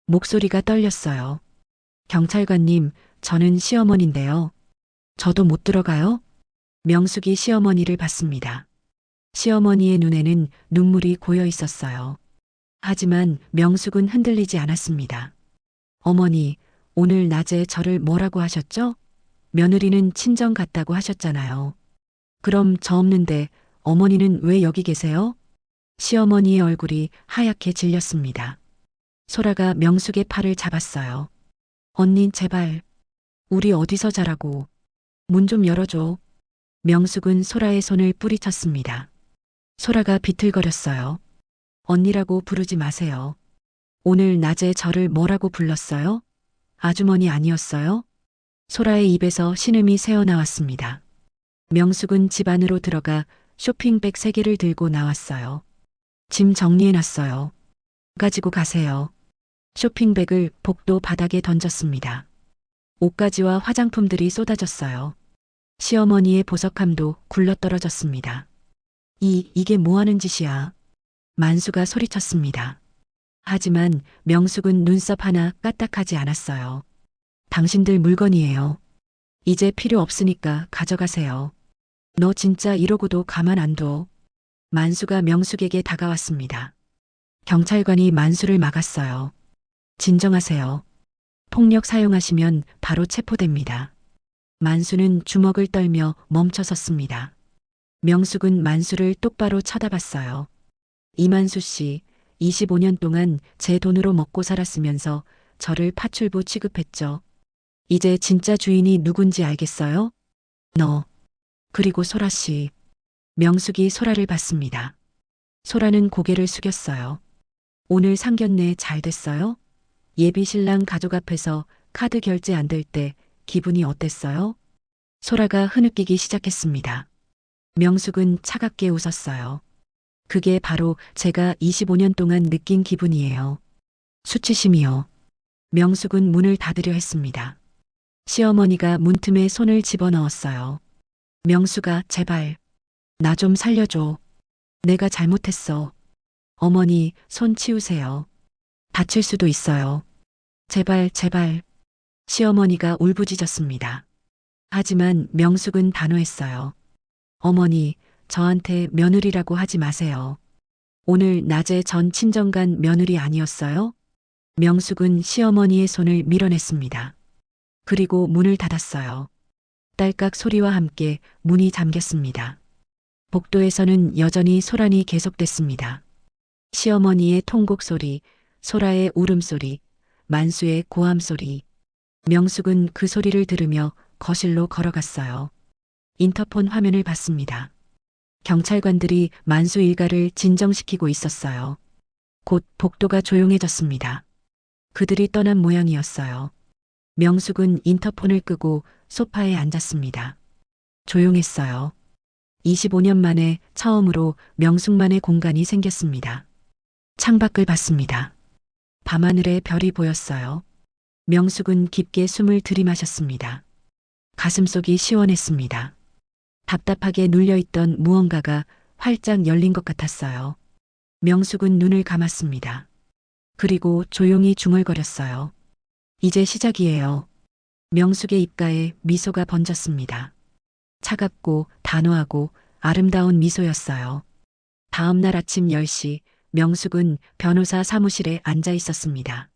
목소리가 떨렸어요. 경찰관님, 저는 시어머니인데요. 저도 못 들어가요? 명숙이 시어머니를 봤습니다. 시어머니의 눈에는 눈물이 고여 있었어요. 하지만 명숙은 흔들리지 않았습니다. 어머니, 오늘 낮에 저를 뭐라고 하셨죠? 며느리는 친정 같다고 하셨잖아요. 그럼 저 없는데 어머니는 왜 여기 계세요? 시어머니의 얼굴이 하얗게 질렸습니다. 소라가 명숙의 팔을 잡았어요. 언니 제발, 우리 어디서 자라고. 문 좀 열어줘. 명숙은 소라의 손을 뿌리쳤습니다. 소라가 비틀거렸어요. 언니라고 부르지 마세요. 오늘 낮에 저를 뭐라고 불렀어요? 아주머니 아니었어요? 소라의 입에서 신음이 새어나왔습니다. 명숙은 집 안으로 들어가 쇼핑백 3개를 들고 나왔어요. 짐 정리해놨어요. 가지고 가세요. 쇼핑백을 복도 바닥에 던졌습니다. 옷가지와 화장품들이 쏟아졌어요. 시어머니의 보석함도 굴러떨어졌습니다. 이게 뭐하는 짓이야? 만수가 소리쳤습니다. 하지만 명숙은 눈썹 하나 까딱하지 않았어요. 당신들 물건이에요. 이제 필요 없으니까 가져가세요. 너 진짜 이러고도 가만 안 둬. 만수가 명숙에게 다가왔습니다. 경찰관이 만수를 막았어요. 진정하세요. 폭력 사용하시면 바로 체포됩니다. 만수는 주먹을 떨며 멈춰섰습니다. 명숙은 만수를 똑바로 쳐다봤어요. 이만수 씨, 25년 동안 제 돈으로 먹고 살았으면서 저를 파출부 취급했죠. 이제 진짜 주인이 누군지 알겠어요? 너. 그리고 소라 씨. 명숙이 소라를 봤습니다. 소라는 고개를 숙였어요. 오늘 상견례 잘 됐어요? 예비 신랑 가족 앞에서 카드 결제 안 될 때 기분이 어땠어요? 소라가 흐느끼기 시작했습니다. 명숙은 차갑게 웃었어요. 그게 바로 제가 25년 동안 느낀 기분이에요. 수치심이요. 명숙은 문을 닫으려 했습니다. 시어머니가 문틈에 손을 집어넣었어요. 명숙아, 제발. 나 좀 살려줘. 내가 잘못했어. 어머니, 손 치우세요. 다칠 수도 있어요. 제발, 제발. 시어머니가 울부짖었습니다. 하지만 명숙은 단호했어요. 어머니, 저한테 며느리라고 하지 마세요. 오늘 낮에 전 친정간 며느리 아니었어요? 명숙은 시어머니의 손을 밀어냈습니다. 그리고 문을 닫았어요. 딸깍 소리와 함께 문이 잠겼습니다. 복도에서는 여전히 소란이 계속됐습니다. 시어머니의 통곡 소리, 소라의 울음소리, 만수의 고함 소리. 명숙은 그 소리를 들으며 거실로 걸어갔어요. 인터폰 화면을 봤습니다. 경찰관들이 만수 일가를 진정시키고 있었어요. 곧 복도가 조용해졌습니다. 그들이 떠난 모양이었어요. 명숙은 인터폰을 끄고 소파에 앉았습니다. 조용했어요. 25년 만에 처음으로 명숙만의 공간이 생겼습니다. 창밖을 봤습니다. 밤하늘에 별이 보였어요. 명숙은 깊게 숨을 들이마셨습니다. 가슴속이 시원했습니다. 답답하게 눌려있던 무언가가 활짝 열린 것 같았어요. 명숙은 눈을 감았습니다. 그리고 조용히 중얼거렸어요. 이제 시작이에요. 명숙의 입가에 미소가 번졌습니다. 차갑고 단호하고 아름다운 미소였어요. 다음 날 아침 10시 명숙은 변호사 사무실에 앉아 있었습니다.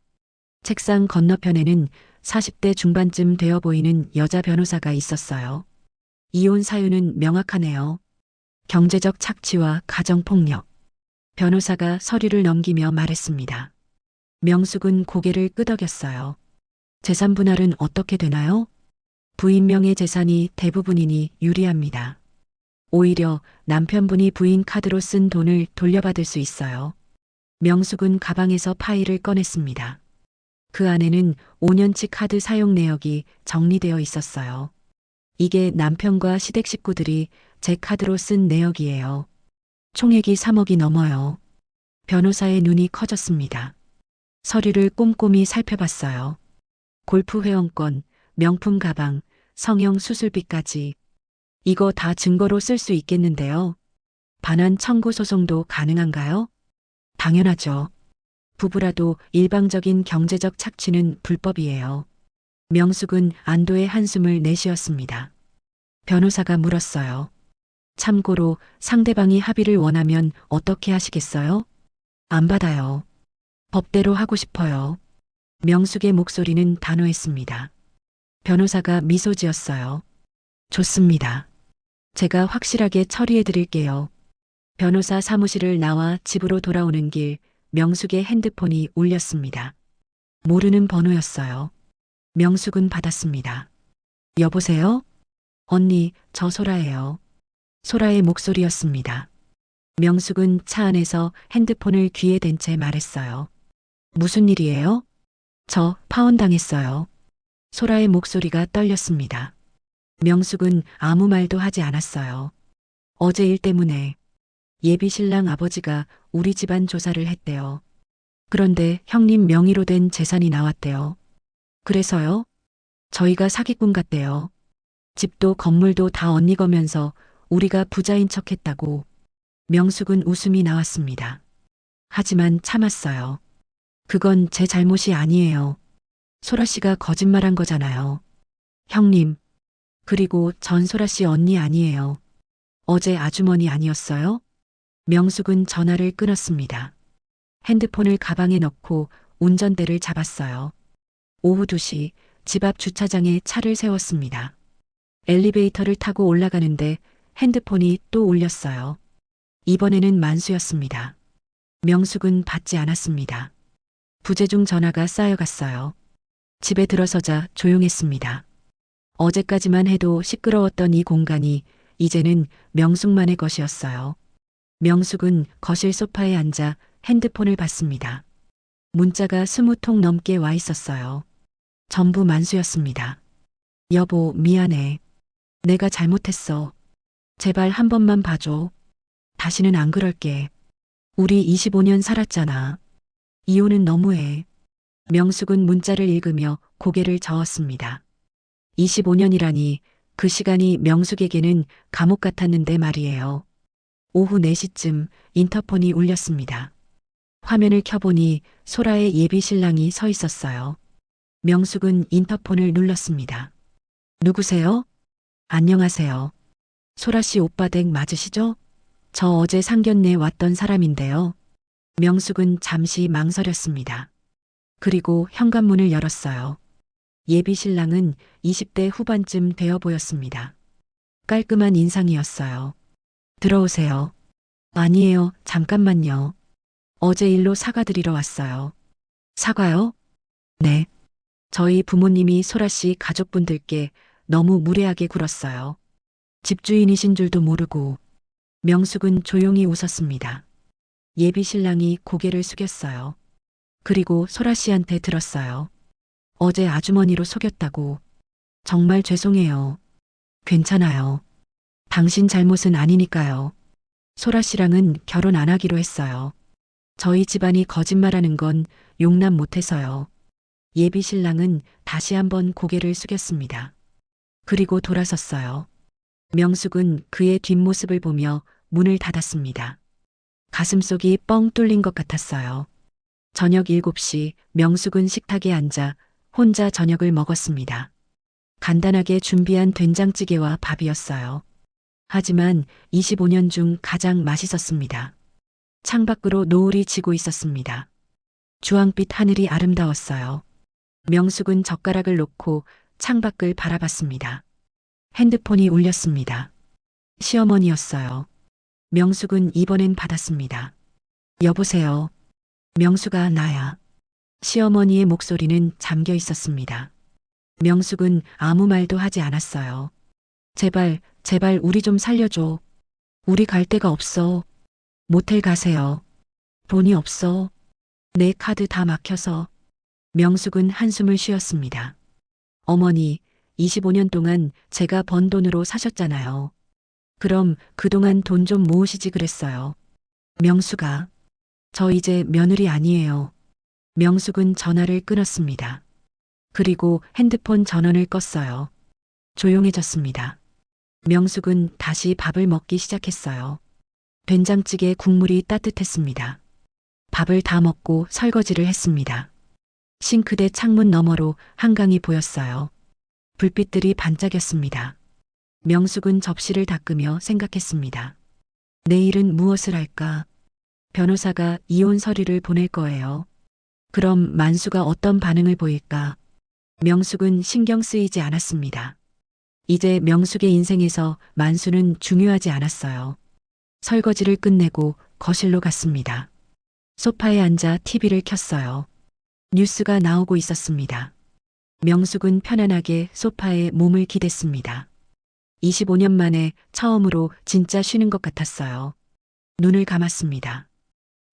책상 건너편에는 40대 중반쯤 되어 보이는 여자 변호사가 있었어요. 이혼 사유는 명확하네요. 경제적 착취와 가정폭력. 변호사가 서류를 넘기며 말했습니다. 명숙은 고개를 끄덕였어요. 재산 분할은 어떻게 되나요? 부인 명의 재산이 대부분이니 유리합니다. 오히려 남편분이 부인 카드로 쓴 돈을 돌려받을 수 있어요. 명숙은 가방에서 파일을 꺼냈습니다. 그 안에는 5년치 카드 사용 내역이 정리되어 있었어요. 이게 남편과 시댁 식구들이 제 카드로 쓴 내역이에요. 총액이 3억이 넘어요. 변호사의 눈이 커졌습니다. 서류를 꼼꼼히 살펴봤어요. 골프 회원권, 명품 가방, 성형 수술비까지. 이거 다 증거로 쓸 수 있겠는데요. 반환 청구 소송도 가능한가요? 당연하죠. 부부라도 일방적인 경제적 착취는 불법이에요. 명숙은 안도의 한숨을 내쉬었습니다. 변호사가 물었어요. 참고로 상대방이 합의를 원하면 어떻게 하시겠어요? 안 받아요. 법대로 하고 싶어요. 명숙의 목소리는 단호했습니다. 변호사가 미소 지었어요. 좋습니다. 제가 확실하게 처리해 드릴게요. 변호사 사무실을 나와 집으로 돌아오는 길 명숙의 핸드폰이 울렸습니다. 모르는 번호였어요. 명숙은 받았습니다. 여보세요? 언니, 저 소라예요. 소라의 목소리였습니다. 명숙은 차 안에서 핸드폰을 귀에 댄 채 말했어요. 무슨 일이에요? 저 파혼당했어요. 소라의 목소리가 떨렸습니다. 명숙은 아무 말도 하지 않았어요. 어제 일 때문에 예비 신랑 아버지가 우리 집안 조사를 했대요. 그런데 형님 명의로 된 재산이 나왔대요. 그래서요? 저희가 사기꾼 같대요. 집도 건물도 다 언니 거면서 우리가 부자인 척 했다고. 명숙은 웃음이 나왔습니다. 하지만 참았어요. 그건 제 잘못이 아니에요. 소라 씨가 거짓말한 거잖아요. 형님, 그리고 전 소라 씨 언니 아니에요. 어제 아주머니 아니었어요? 명숙은 전화를 끊었습니다. 핸드폰을 가방에 넣고 운전대를 잡았어요. 오후 2시 집 앞 주차장에 차를 세웠습니다. 엘리베이터를 타고 올라가는데 핸드폰이 또 울렸어요. 이번에는 만수였습니다. 명숙은 받지 않았습니다. 부재중 전화가 쌓여갔어요. 집에 들어서자 조용했습니다. 어제까지만 해도 시끄러웠던 이 공간이 이제는 명숙만의 것이었어요. 명숙은 거실 소파에 앉아 핸드폰을 봤습니다. 문자가 20통 넘게 와 있었어요. 전부 만수였습니다. 여보, 미안해. 내가 잘못했어. 제발 한 번만 봐줘. 다시는 안 그럴게. 우리 25년 살았잖아. 이혼은 너무해. 명숙은 문자를 읽으며 고개를 저었습니다. 25년이라니 그 시간이 명숙에게는 감옥 같았는데 말이에요. 오후 4시쯤 인터폰이 울렸습니다. 화면을 켜보니 소라의 예비 신랑이 서 있었어요. 명숙은 인터폰을 눌렀습니다. 누구세요? 안녕하세요. 소라 씨 오빠 댁 맞으시죠? 저 어제 상견례 왔던 사람인데요. 명숙은 잠시 망설였습니다. 그리고 현관문을 열었어요. 예비 신랑은 20대 후반쯤 되어 보였습니다. 깔끔한 인상이었어요. 들어오세요. 아니에요, 잠깐만요. 어제 일로 사과드리러 왔어요. 사과요? 네. 저희 부모님이 소라 씨 가족분들께 너무 무례하게 굴었어요. 집주인이신 줄도 모르고. 명숙은 조용히 웃었습니다. 예비 신랑이 고개를 숙였어요. 그리고 소라 씨한테 들었어요. 어제 아주머니로 속였다고. 정말 죄송해요. 괜찮아요. 당신 잘못은 아니니까요. 소라 씨랑은 결혼 안 하기로 했어요. 저희 집안이 거짓말하는 건 용납 못해서요. 예비 신랑은 다시 한번 고개를 숙였습니다. 그리고 돌아섰어요. 명숙은 그의 뒷모습을 보며 문을 닫았습니다. 가슴속이 뻥 뚫린 것 같았어요. 저녁 7시 명숙은 식탁에 앉아 혼자 저녁을 먹었습니다. 간단하게 준비한 된장찌개와 밥이었어요. 하지만 25년 중 가장 맛있었습니다. 창밖으로 노을이 지고 있었습니다. 주황빛 하늘이 아름다웠어요. 명숙은 젓가락을 놓고 창밖을 바라봤습니다. 핸드폰이 울렸습니다. 시어머니였어요. 명숙은 이번엔 받았습니다. 여보세요. 명숙아, 나야. 시어머니의 목소리는 잠겨 있었습니다. 명숙은 아무 말도 하지 않았어요. 제발, 제발 우리 좀 살려줘. 우리 갈 데가 없어. 모텔 가세요. 돈이 없어. 내 카드 다 막혀서. 명숙은 한숨을 쉬었습니다. 어머니, 25년 동안 제가 번 돈으로 사셨잖아요. 그럼 그동안 돈 좀 모으시지 그랬어요. 명숙아, 저 이제 며느리 아니에요. 명숙은 전화를 끊었습니다. 그리고 핸드폰 전원을 껐어요. 조용해졌습니다. 명숙은 다시 밥을 먹기 시작했어요. 된장찌개 국물이 따뜻했습니다. 밥을 다 먹고 설거지를 했습니다. 싱크대 창문 너머로 한강이 보였어요. 불빛들이 반짝였습니다. 명숙은 접시를 닦으며 생각했습니다. 내일은 무엇을 할까? 변호사가 이혼 서류를 보낼 거예요. 그럼 만수가 어떤 반응을 보일까? 명숙은 신경 쓰이지 않았습니다. 이제 명숙의 인생에서 만수는 중요하지 않았어요. 설거지를 끝내고 거실로 갔습니다. 소파에 앉아 TV를 켰어요. 뉴스가 나오고 있었습니다. 명숙은 편안하게 소파에 몸을 기댔습니다. 25년 만에 처음으로 진짜 쉬는 것 같았어요. 눈을 감았습니다.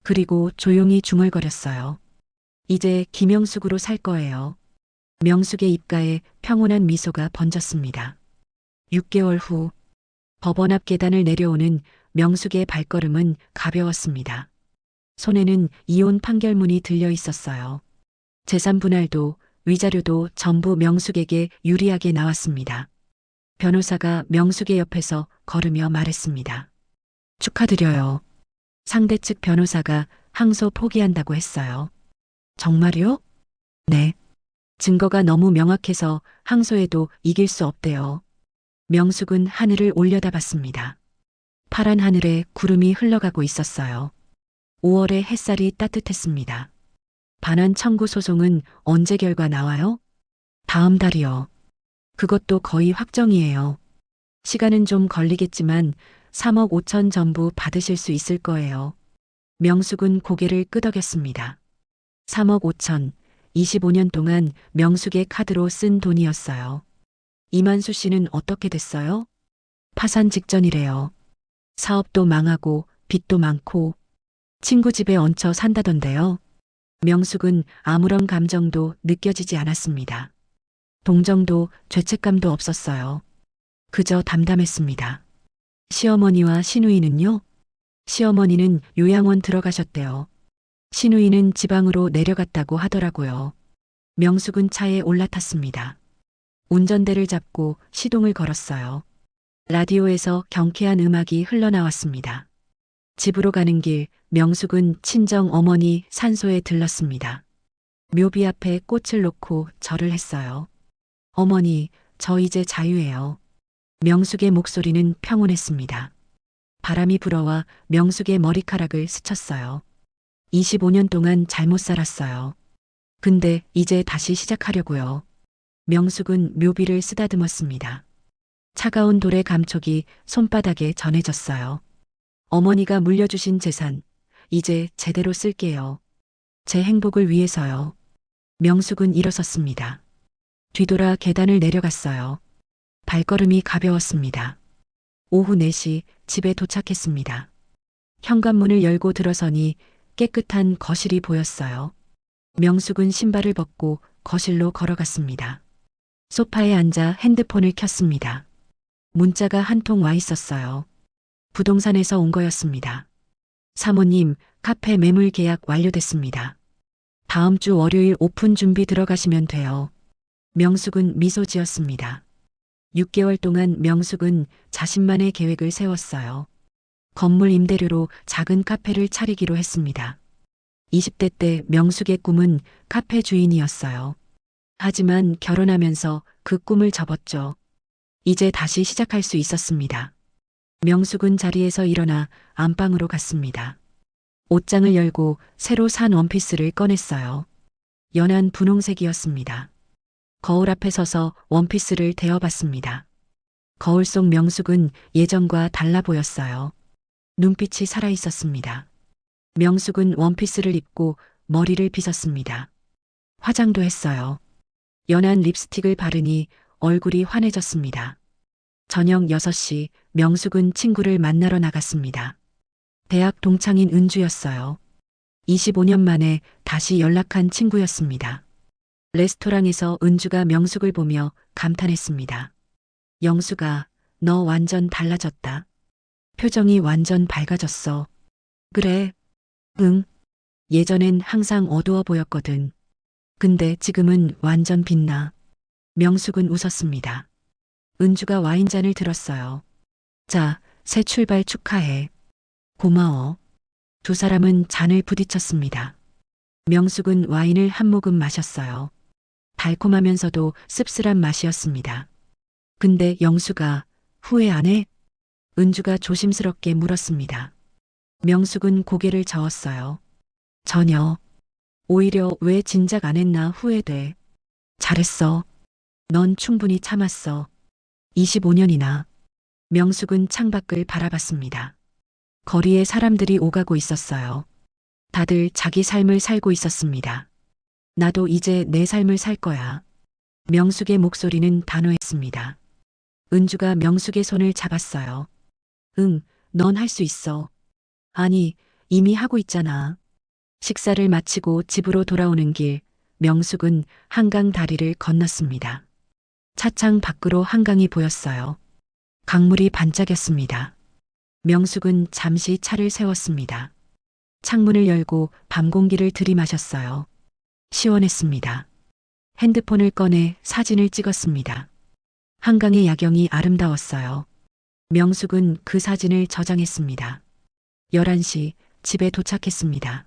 그리고 조용히 중얼거렸어요. 이제 김영숙으로 살 거예요. 명숙의 입가에 평온한 미소가 번졌습니다. 6개월 후 법원 앞 계단을 내려오는 명숙의 발걸음은 가벼웠습니다. 손에는 이혼 판결문이 들려 있었어요. 재산 분할도 위자료도 전부 명숙에게 유리하게 나왔습니다. 변호사가 명숙의 옆에서 걸으며 말했습니다. 축하드려요. 상대 측 변호사가 항소 포기한다고 했어요. 정말요? 네. 증거가 너무 명확해서 항소해도 이길 수 없대요. 명숙은 하늘을 올려다봤습니다. 파란 하늘에 구름이 흘러가고 있었어요. 5월의 햇살이 따뜻했습니다. 반환 청구 소송은 언제 결과 나와요? 다음 달이요. 그것도 거의 확정이에요. 시간은 좀 걸리겠지만 3억 5천 전부 받으실 수 있을 거예요. 명숙은 고개를 끄덕였습니다. 3억 5천, 25년 동안 명숙의 카드로 쓴 돈이었어요. 이만수 씨는 어떻게 됐어요? 파산 직전이래요. 사업도 망하고 빚도 많고 친구 집에 얹혀 산다던데요. 명숙은 아무런 감정도 느껴지지 않았습니다. 동정도 죄책감도 없었어요. 그저 담담했습니다. 시어머니와 시누이는요? 시어머니는 요양원 들어가셨대요. 시누이는 지방으로 내려갔다고 하더라고요. 명숙은 차에 올라탔습니다. 운전대를 잡고 시동을 걸었어요. 라디오에서 경쾌한 음악이 흘러나왔습니다. 집으로 가는 길 명숙은 친정 어머니 산소에 들렀습니다. 묘비 앞에 꽃을 놓고 절을 했어요. 어머니, 저 이제 자유해요. 명숙의 목소리는 평온했습니다. 바람이 불어와 명숙의 머리카락을 스쳤어요. 25년 동안 잘못 살았어요. 근데 이제 다시 시작하려고요. 명숙은 묘비를 쓰다듬었습니다. 차가운 돌의 감촉이 손바닥에 전해졌어요. 어머니가 물려주신 재산, 이제 제대로 쓸게요. 제 행복을 위해서요. 명숙은 일어섰습니다. 뒤돌아 계단을 내려갔어요. 발걸음이 가벼웠습니다. 오후 4시 집에 도착했습니다. 현관문을 열고 들어서니 깨끗한 거실이 보였어요. 명숙은 신발을 벗고 거실로 걸어갔습니다. 소파에 앉아 핸드폰을 켰습니다. 문자가 한 통 와 있었어요. 부동산에서 온 거였습니다. 사모님, 카페 매물 계약 완료됐습니다. 다음 주 월요일 오픈 준비 들어가시면 돼요. 명숙은 미소 지었습니다. 6개월 동안 명숙은 자신만의 계획을 세웠어요. 건물 임대료로 작은 카페를 차리기로 했습니다. 20대 때 명숙의 꿈은 카페 주인이었어요. 하지만 결혼하면서 그 꿈을 접었죠. 이제 다시 시작할 수 있었습니다. 명숙은 자리에서 일어나 안방으로 갔습니다. 옷장을 열고 새로 산 원피스를 꺼냈어요. 연한 분홍색이었습니다. 거울 앞에 서서 원피스를 대어봤습니다. 거울 속 명숙은 예전과 달라 보였어요. 눈빛이 살아있었습니다. 명숙은 원피스를 입고 머리를 빗었습니다. 화장도 했어요. 연한 립스틱을 바르니 얼굴이 환해졌습니다. 저녁 6시 명숙은 친구를 만나러 나갔습니다. 대학 동창인 은주였어요. 25년 만에 다시 연락한 친구였습니다. 레스토랑에서 은주가 명숙을 보며 감탄했습니다. 영숙아, 너 완전 달라졌다. 표정이 완전 밝아졌어. 그래. 응. 예전엔 항상 어두워 보였거든. 근데 지금은 완전 빛나. 명숙은 웃었습니다. 은주가 와인잔을 들었어요. 자, 새 출발 축하해. 고마워. 두 사람은 잔을 부딪혔습니다. 명숙은 와인을 한 모금 마셨어요. 달콤하면서도 씁쓸한 맛이었습니다. 근데 영숙아, 후회 안 해? 은주가 조심스럽게 물었습니다. 명숙은 고개를 저었어요. 전혀. 오히려 왜 진작 안 했나 후회돼. 잘했어. 넌 충분히 참았어. 25년이나. 명숙은 창밖을 바라봤습니다. 거리에 사람들이 오가고 있었어요. 다들 자기 삶을 살고 있었습니다. 나도 이제 내 삶을 살 거야. 명숙의 목소리는 단호했습니다. 은주가 명숙의 손을 잡았어요. 응, 넌 할 수 있어. 아니, 이미 하고 있잖아. 식사를 마치고 집으로 돌아오는 길, 명숙은 한강 다리를 건넜습니다. 차창 밖으로 한강이 보였어요. 강물이 반짝였습니다. 명숙은 잠시 차를 세웠습니다. 창문을 열고 밤 공기를 들이마셨어요. 시원했습니다. 핸드폰을 꺼내 사진을 찍었습니다. 한강의 야경이 아름다웠어요. 명숙은 그 사진을 저장했습니다. 11시 집에 도착했습니다.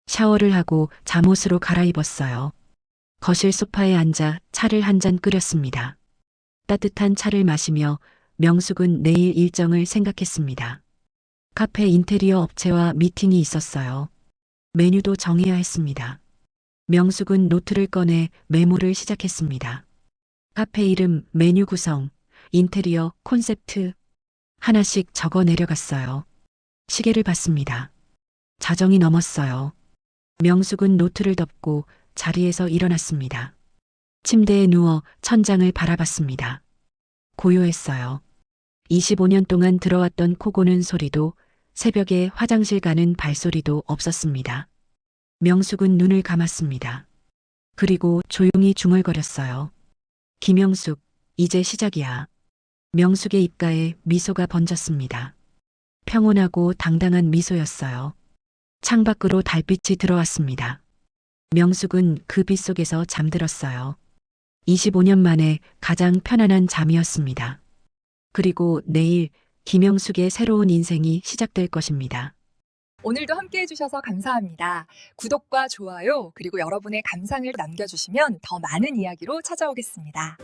샤워를 하고 잠옷으로 갈아입었어요. 거실 소파에 앉아 차를 한 잔 끓였습니다. 따뜻한 차를 마시며 명숙은 내일 일정을 생각했습니다. 카페 인테리어 업체와 미팅이 있었어요. 메뉴도 정해야 했습니다. 명숙은 노트를 꺼내 메모를 시작했습니다. 카페 이름, 메뉴 구성, 인테리어, 콘셉트 하나씩 적어 내려갔어요. 시계를 봤습니다. 자정이 넘었어요. 명숙은 노트를 덮고 자리에서 일어났습니다. 침대에 누워 천장을 바라봤습니다. 고요했어요. 25년 동안 들어왔던 코 고는 소리도 새벽에 화장실 가는 발소리도 없었습니다. 명숙은 눈을 감았습니다. 그리고 조용히 중얼거렸어요. 김영숙, 이제 시작이야. 명숙의 입가에 미소가 번졌습니다. 평온하고 당당한 미소였어요. 창밖으로 달빛이 들어왔습니다. 명숙은 그 빛 속에서 잠들었어요. 25년 만에 가장 편안한 잠이었습니다. 그리고 내일 김영숙의 새로운 인생이 시작될 것입니다. 오늘도 함께 해주셔서 감사합니다. 구독과 좋아요, 그리고 여러분의 감상을 남겨주시면 더 많은 이야기로 찾아오겠습니다.